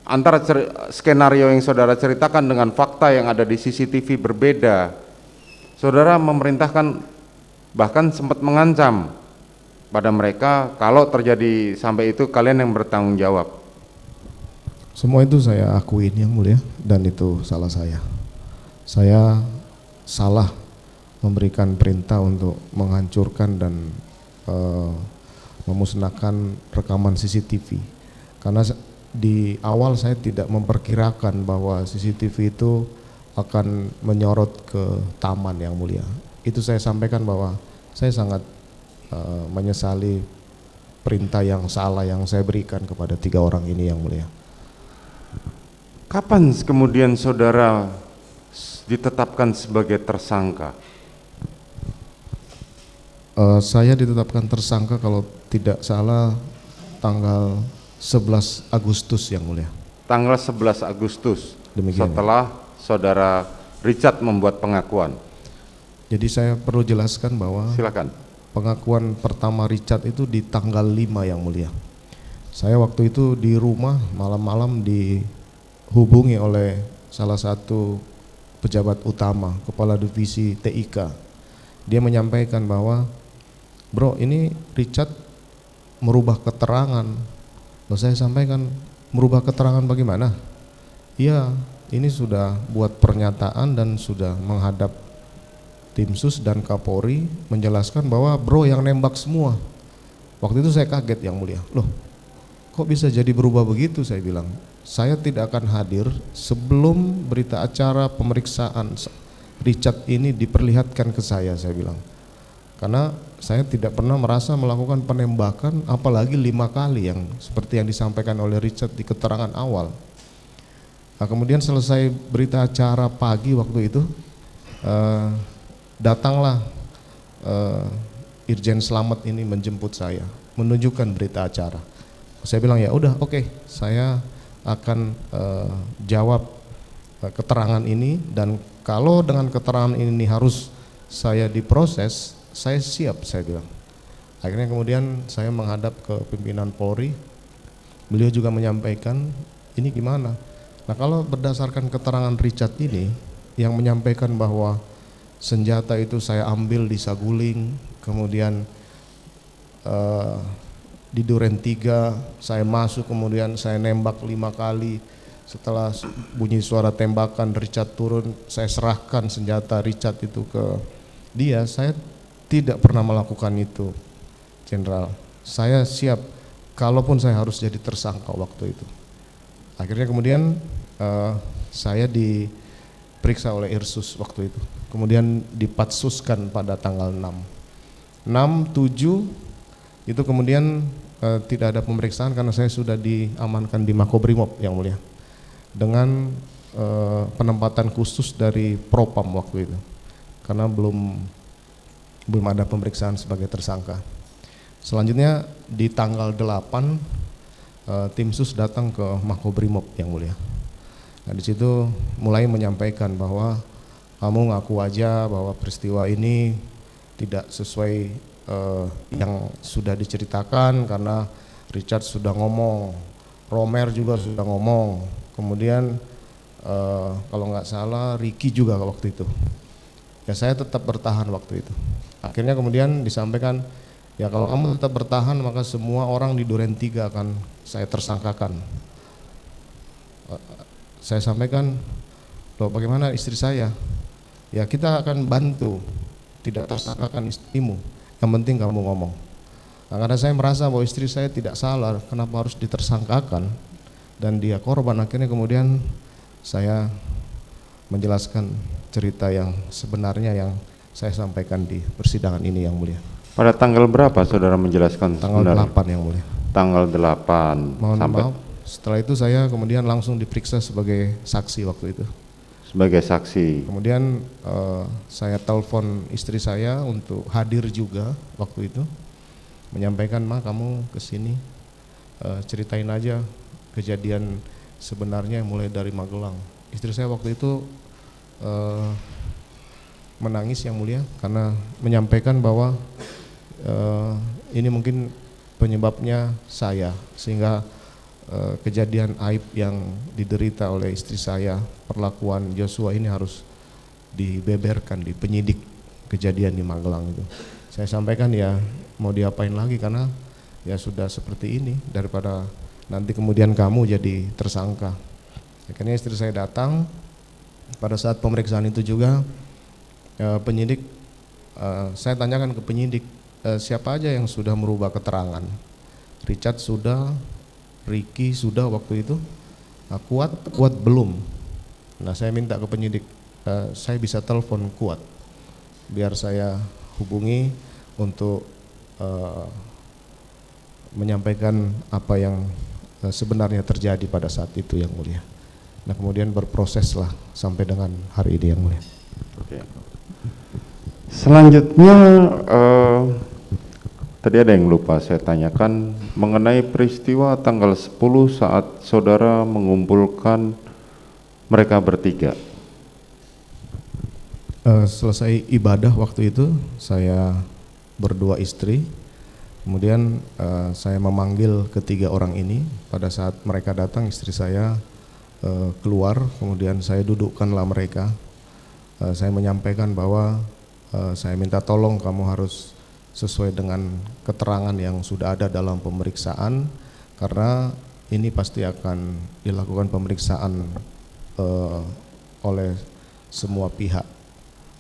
antara skenario yang saudara ceritakan dengan fakta yang ada di CCTV berbeda, saudara memerintahkan, bahkan sempat mengancam pada mereka kalau terjadi sampai itu kalian yang bertanggung jawab. Semua itu saya akuin yang mulia, dan itu salah saya. Saya salah memberikan perintah untuk menghancurkan dan memusnahkan rekaman CCTV, karena di awal saya tidak memperkirakan bahwa CCTV itu akan menyorot ke taman yang mulia. Itu saya sampaikan bahwa saya sangat menyesali perintah yang salah yang saya berikan kepada 3 orang ini yang mulia. Kapan kemudian saudara ditetapkan sebagai tersangka? Saya ditetapkan tersangka kalau tidak salah tanggal 11 Agustus yang mulia. Tanggal 11 Agustus, Demikian. setelah saudara Richard membuat pengakuan. Jadi saya perlu jelaskan bahwa Silakan. pengakuan pertama Richard itu di tanggal 5 yang mulia. Saya waktu itu di rumah malam-malam dihubungi oleh salah satu pejabat utama, kepala divisi TIK. Dia menyampaikan bahwa, bro, ini Richard merubah keterangan. Lalu saya sampaikan, merubah keterangan bagaimana? Iya, ini sudah buat pernyataan dan sudah menghadap tim sus dan Kapolri menjelaskan bahwa bro yang nembak semua. Waktu itu saya kaget yang mulia. Loh, kok bisa jadi berubah begitu? Saya bilang, saya tidak akan hadir sebelum berita acara pemeriksaan Richard ini diperlihatkan ke saya bilang. Karena saya tidak pernah merasa melakukan penembakan, apalagi 5 kali yang seperti yang disampaikan oleh Richard di keterangan awal. Nah, kemudian selesai berita acara pagi waktu itu, datanglah Irjen Slamet ini menjemput saya, menunjukkan berita acara. Saya bilang ya udah oke, saya akan jawab keterangan ini, dan kalau dengan keterangan ini harus saya diproses, saya siap, saya bilang. Akhirnya kemudian saya menghadap ke pimpinan Polri, beliau juga menyampaikan ini gimana. Nah, kalau berdasarkan keterangan Richard ini yang menyampaikan bahwa senjata itu saya ambil di Saguling, kemudian di Duren 3 saya masuk, kemudian saya nembak 5 kali, setelah bunyi suara tembakan Richard turun, saya serahkan senjata Richard itu ke dia. Saya tidak pernah melakukan itu, Jenderal. Saya siap kalaupun saya harus jadi tersangka waktu itu. Akhirnya kemudian saya diperiksa oleh Irsus waktu itu, kemudian dipatsuskan pada tanggal 6, 7 itu kemudian tidak ada pemeriksaan karena saya sudah diamankan di Makobrimob yang mulia dengan penempatan khusus dari Propam waktu itu, karena belum ada pemeriksaan sebagai tersangka. Selanjutnya di tanggal 8 tim sus datang ke Makobrimob yang mulia. Nah, di situ mulai menyampaikan bahwa kamu ngaku aja bahwa peristiwa ini tidak sesuai yang sudah diceritakan, karena Richard sudah ngomong, Romer juga sudah ngomong, kemudian kalau nggak salah Ricky juga waktu itu. Ya saya tetap bertahan waktu itu. Akhirnya kemudian disampaikan, ya kalau kamu tetap bertahan maka semua orang di Duren 3 akan saya tersangkakan. Saya sampaikan, loh bagaimana istri saya? Ya kita akan bantu, tidak tersangkakan istrimu, yang penting kamu ngomong. Nah, karena saya merasa bahwa istri saya tidak salah, kenapa harus ditersangkakan dan dia korban. Akhirnya kemudian saya menjelaskan cerita yang sebenarnya yang saya sampaikan di persidangan ini yang mulia. Pada tanggal berapa saudara menjelaskan? Tanggal sebenarnya? 8 yang mulia. Tanggal 8. Mohon sampai maaf, setelah itu saya kemudian langsung diperiksa sebagai saksi waktu itu. sebagai saksi. Kemudian saya telepon istri saya untuk hadir juga waktu itu, menyampaikan, Ma kamu kesini, ceritain aja kejadian sebenarnya mulai dari Magelang. Istri saya waktu itu menangis yang mulia karena menyampaikan bahwa ini mungkin penyebabnya saya, sehingga kejadian aib yang diderita oleh istri saya, perlakuan Joshua ini harus dibeberkan di penyidik kejadian di Magelang itu. Saya sampaikan ya mau diapain lagi, karena ya sudah seperti ini, daripada nanti kemudian kamu jadi tersangka. Akhirnya istri saya datang. Pada saat pemeriksaan itu juga penyidik, saya tanyakan ke penyidik, siapa aja yang sudah merubah keterangan. Richard sudah, Ricky sudah waktu itu, Kuat belum. Nah saya minta ke penyidik, saya bisa telepon Kuat biar saya hubungi untuk menyampaikan apa yang sebenarnya terjadi pada saat itu yang mulia. Nah kemudian berproseslah sampai dengan hari ini yang mulia. Oke. Selanjutnya tadi ada yang lupa saya tanyakan mengenai peristiwa tanggal 10 saat saudara mengumpulkan mereka bertiga. Selesai ibadah waktu itu saya berdua istri, kemudian saya memanggil ketiga orang ini. Pada saat mereka datang istri saya keluar, kemudian saya dudukkanlah mereka. Saya menyampaikan bahwa saya minta tolong kamu harus sesuai dengan keterangan yang sudah ada dalam pemeriksaan, karena ini pasti akan dilakukan pemeriksaan oleh semua pihak.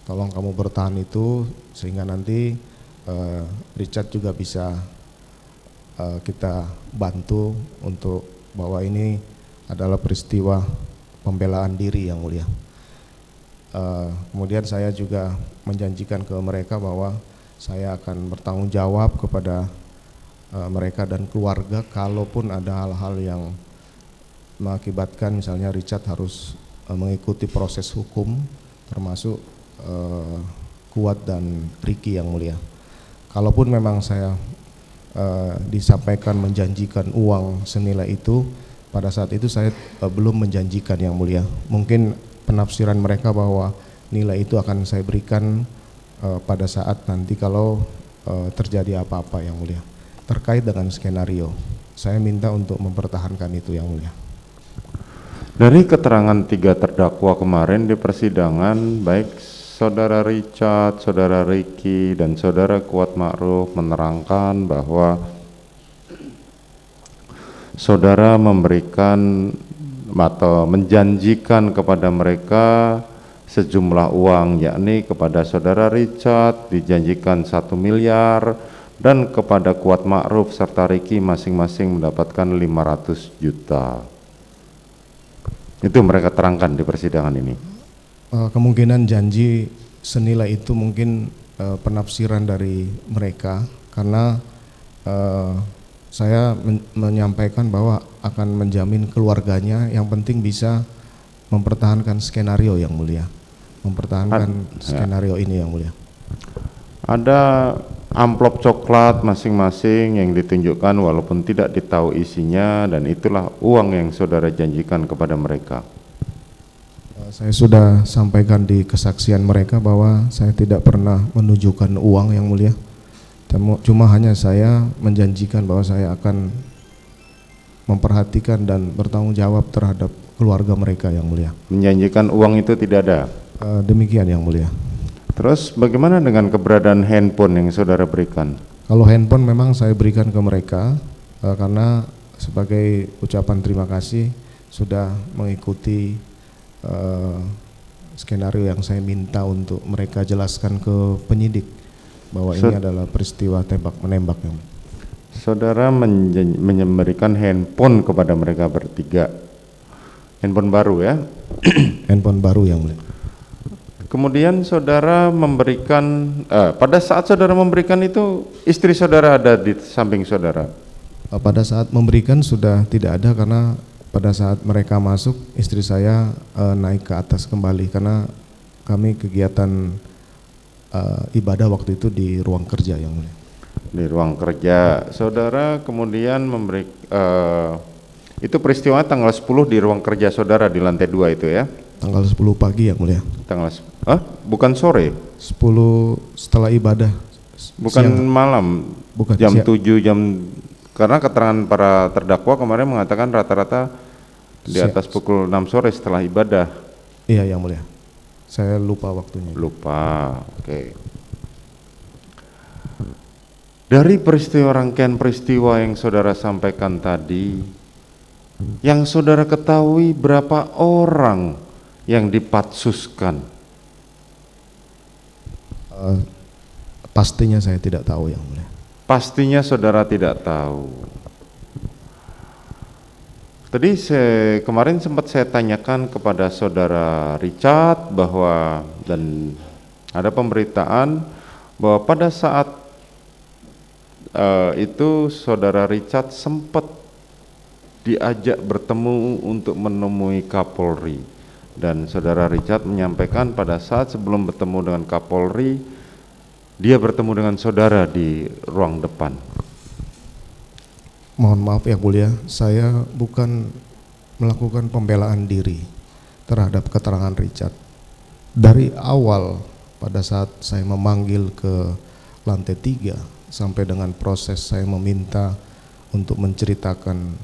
Tolong kamu bertahan itu sehingga nanti Richard juga bisa kita bantu untuk bahwa ini adalah peristiwa pembelaan diri yang mulia. Kemudian saya juga menjanjikan ke mereka bahwa saya akan bertanggung jawab kepada mereka dan keluarga kalaupun ada hal-hal yang mengakibatkan misalnya Richard harus mengikuti proses hukum, termasuk Kuat dan Ricky yang mulia. Kalaupun memang saya disampaikan menjanjikan uang senilai itu, pada saat itu saya belum menjanjikan yang mulia. Mungkin penafsiran mereka bahwa nilai itu akan saya berikan pada saat nanti kalau terjadi apa-apa yang mulia. Terkait dengan skenario, saya minta untuk mempertahankan itu yang mulia. Dari keterangan tiga terdakwa kemarin di persidangan, baik Saudara Richard, Saudara Ricky, dan Saudara Kuat Ma'ruf menerangkan bahwa saudara memberikan atau menjanjikan kepada mereka sejumlah uang, yakni kepada Saudara Richard dijanjikan 1 miliar dan kepada Kuat Ma'ruf serta Ricky masing-masing mendapatkan 500 juta. Itu mereka terangkan di persidangan ini. Kemungkinan janji senilai itu mungkin penafsiran dari mereka, karena saya menyampaikan bahwa akan menjamin keluarganya, yang penting bisa mempertahankan skenario yang mulia, mempertahankan skenario ini yang mulia. Ada amplop coklat masing-masing yang ditunjukkan walaupun tidak ditahu isinya, dan itulah uang yang saudara janjikan kepada mereka. Saya sudah sampaikan di kesaksian mereka bahwa saya tidak pernah menunjukkan uang yang mulia. Cuma hanya saya menjanjikan bahwa saya akan memperhatikan dan bertanggung jawab terhadap keluarga mereka yang mulia. Menjanjikan uang itu tidak ada? Demikian yang mulia. Terus bagaimana dengan keberadaan handphone yang saudara berikan? Kalau handphone memang saya berikan ke mereka karena sebagai ucapan terima kasih sudah mengikuti skenario yang saya minta untuk mereka jelaskan ke penyidik bahwa ini adalah peristiwa tembak menembak. Saudara memberikan handphone kepada mereka bertiga, handphone baru ya? Handphone baru yang mulia. Kemudian saudara memberikan, pada saat saudara memberikan itu istri saudara ada di samping saudara? Pada saat memberikan sudah tidak ada, karena pada saat mereka masuk istri saya naik ke atas kembali karena kami kegiatan ibadah waktu itu di ruang kerja yang mulia. Di ruang kerja saudara kemudian memberi itu peristiwa tanggal 10 di ruang kerja saudara di lantai 2 itu ya? Tanggal 10 pagi yang mulia. Bukan sore? 10 setelah ibadah. Bukan siang. Malam? Bukan, jam siang. 7 jam, karena keterangan para terdakwa kemarin mengatakan rata-rata di atas pukul 6 sore setelah ibadah. Iya yang mulia, saya lupa waktunya. Lupa, oke. Dari peristiwa, rangkaian peristiwa yang saudara sampaikan tadi, yang saudara ketahui berapa orang yang dipatsuskan? Pastinya saya tidak tahu yang mulia. Pastinya saudara tidak tahu. Tadi kemarin sempat saya tanyakan kepada saudara Richard bahwa, dan ada pemberitaan bahwa pada saat itu saudara Richard sempat diajak bertemu untuk menemui Kapolri, dan saudara Richard menyampaikan pada saat sebelum bertemu dengan Kapolri dia bertemu dengan saudara di ruang depan? Mohon maaf yang mulia, saya bukan melakukan pembelaan diri terhadap keterangan Richard. Dari awal pada saat saya memanggil ke lantai 3 sampai dengan proses saya meminta untuk menceritakan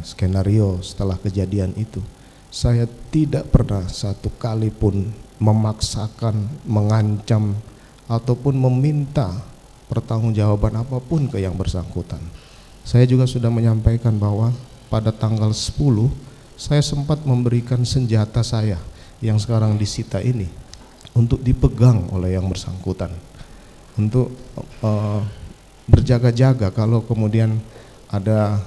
skenario setelah kejadian itu, saya tidak pernah satu kali pun memaksakan, mengancam ataupun meminta pertanggungjawaban apapun ke yang bersangkutan. Saya juga sudah menyampaikan bahwa pada tanggal 10 saya sempat memberikan senjata saya yang sekarang disita ini untuk dipegang oleh yang bersangkutan, untuk berjaga-jaga kalau kemudian ada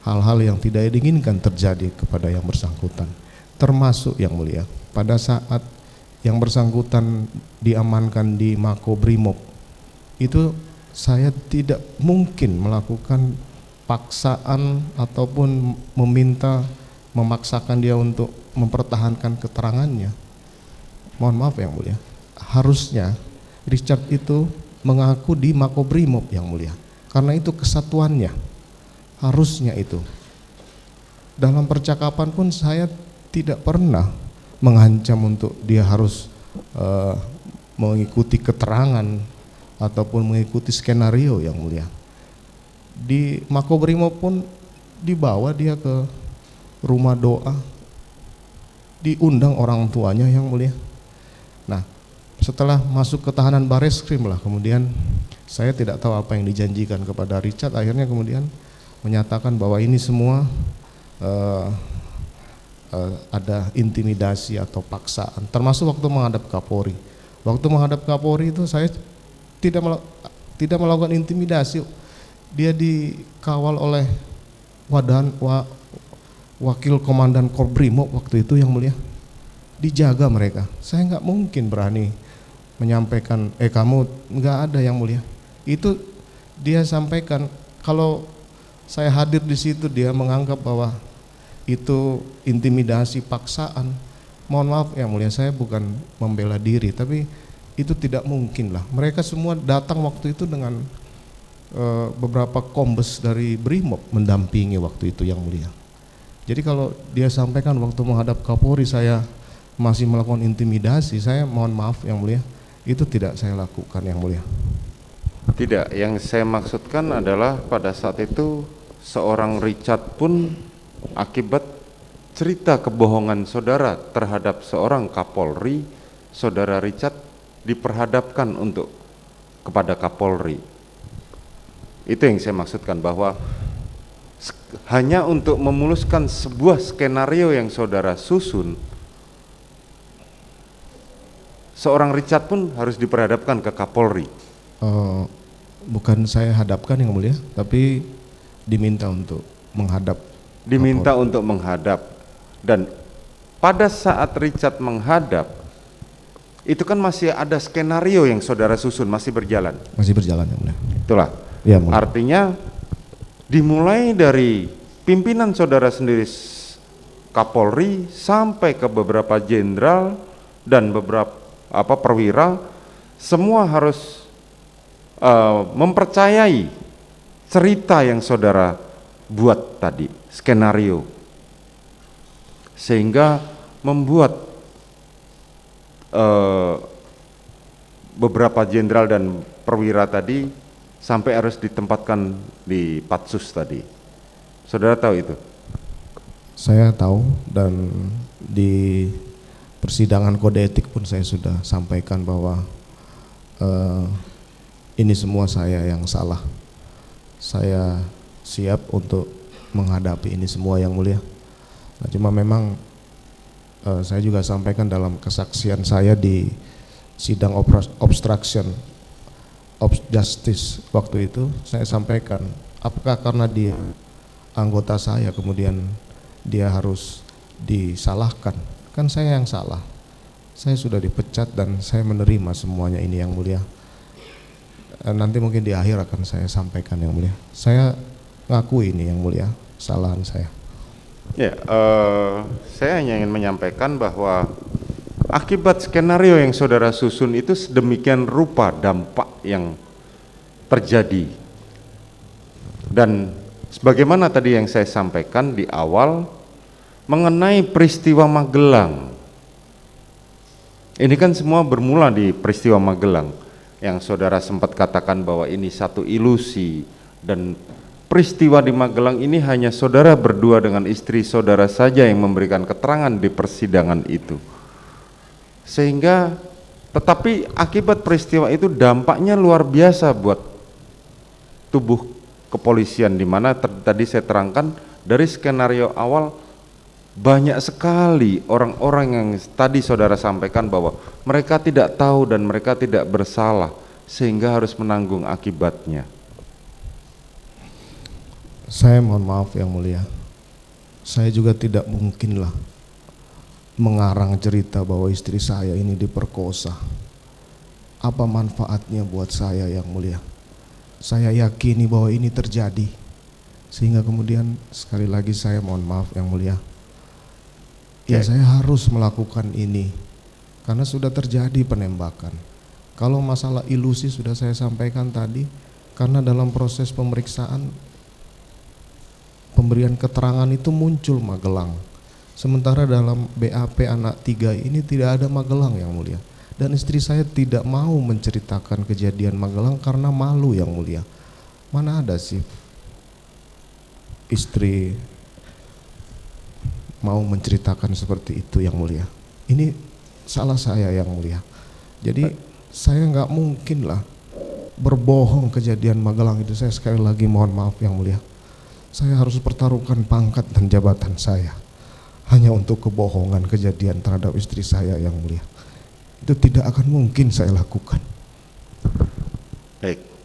hal-hal yang tidak diinginkan terjadi kepada yang bersangkutan. Termasuk yang mulia, pada saat yang bersangkutan diamankan di Makobrimob, itu saya tidak mungkin melakukan paksaan ataupun memaksakan dia untuk mempertahankan keterangannya. Mohon maaf yang mulia, harusnya Richard itu mengaku di Makobrimob yang mulia, karena itu kesatuannya, harusnya itu. Dalam percakapan pun saya tidak pernah mengancam untuk dia harus mengikuti keterangan ataupun mengikuti skenario yang mulia. Di Makobrimob pun dibawa dia ke rumah doa, diundang orang tuanya yang mulia. Nah, setelah masuk ke tahanan Bareskrim lah, kemudian saya tidak tahu apa yang dijanjikan kepada Richard, akhirnya kemudian menyatakan bahwa ini semua ada intimidasi atau paksaan, termasuk waktu menghadap Kapolri. Waktu menghadap Kapolri itu saya tidak melakukan intimidasi. Dia dikawal oleh wakil komandan Korbrimob waktu itu yang mulia, dijaga mereka. Saya nggak mungkin berani menyampaikan kamu nggak ada yang mulia. Itu dia sampaikan. Kalau saya hadir di situ dia menganggap bahwa itu intimidasi, paksaan. Mohon maaf yang mulia, saya bukan membela diri, tapi itu tidak mungkin lah. Mereka semua datang waktu itu dengan beberapa kombes dari Brimob mendampingi waktu itu yang mulia. Jadi kalau dia sampaikan waktu menghadap Kapolri saya masih melakukan intimidasi, saya mohon maaf yang mulia, itu tidak saya lakukan yang mulia. Tidak, yang saya maksudkan adalah pada saat itu seorang Richard pun akibat cerita kebohongan saudara terhadap seorang Kapolri, saudara Richard diperhadapkan kepada Kapolri. Itu yang saya maksudkan, bahwa hanya untuk memuluskan sebuah skenario yang saudara susun, seorang Richard pun harus diperhadapkan ke Kapolri. Bukan saya hadapkan yang mulia, tapi diminta untuk menghadap. Diminta untuk menghadap. Dan pada saat Richard menghadap, itu kan masih ada skenario yang saudara susun, masih berjalan. Masih berjalan yang mulia. Itulah. Ya, mulia. Artinya dimulai dari pimpinan saudara sendiri Kapolri sampai ke beberapa jenderal dan beberapa perwira, semua harus mempercayai cerita yang saudara buat tadi, skenario, sehingga membuat beberapa jenderal dan perwira tadi sampai harus ditempatkan di Patsus tadi. Saudara tahu itu? Saya tahu, dan di persidangan kode etik pun saya sudah sampaikan bahwa ini semua saya yang salah. Saya siap untuk menghadapi ini semua yang mulia. Nah, cuma memang saya juga sampaikan dalam kesaksian saya di sidang obstruction of justice waktu itu, saya sampaikan apakah karena dia anggota saya kemudian dia harus disalahkan. Kan saya yang salah, saya sudah dipecat dan saya menerima semuanya ini yang mulia. Nanti mungkin di akhir akan saya sampaikan yang mulia, saya ngaku ini yang mulia, kesalahan saya. Ya, saya hanya ingin menyampaikan bahwa akibat skenario yang saudara susun itu sedemikian rupa dampak yang terjadi. Dan sebagaimana tadi yang saya sampaikan di awal mengenai peristiwa Magelang. Ini kan semua bermula di peristiwa Magelang yang saudara sempat katakan bahwa ini satu ilusi, dan peristiwa di Magelang ini hanya saudara berdua dengan istri saudara saja yang memberikan keterangan di persidangan itu. Sehingga tetapi akibat peristiwa itu dampaknya luar biasa buat tubuh kepolisian, di mana tadi saya terangkan dari skenario awal banyak sekali orang-orang yang tadi saudara sampaikan bahwa mereka tidak tahu dan mereka tidak bersalah sehingga harus menanggung akibatnya. Saya mohon maaf yang mulia, saya juga tidak mungkinlah mengarang cerita bahwa istri saya ini diperkosa. Apa manfaatnya buat saya yang mulia? Saya yakini bahwa ini terjadi, sehingga kemudian sekali lagi saya mohon maaf yang mulia. Ya, saya harus melakukan ini karena sudah terjadi penembakan. Kalau masalah ilusi sudah saya sampaikan tadi, karena dalam proses pemeriksaan pemberian keterangan itu muncul Magelang. Sementara dalam BAP anak 3 ini tidak ada Magelang yang mulia. Dan istri saya tidak mau menceritakan kejadian Magelang karena malu yang mulia. Mana ada sih istri mau menceritakan seperti itu yang mulia. Ini salah saya yang mulia. Jadi saya nggak mungkin lah berbohong kejadian Magelang itu. Saya sekali lagi mohon maaf yang mulia. Saya harus pertaruhkan pangkat dan jabatan saya hanya untuk kebohongan kejadian terhadap istri saya yang mulia. Itu tidak akan mungkin saya lakukan. Baik.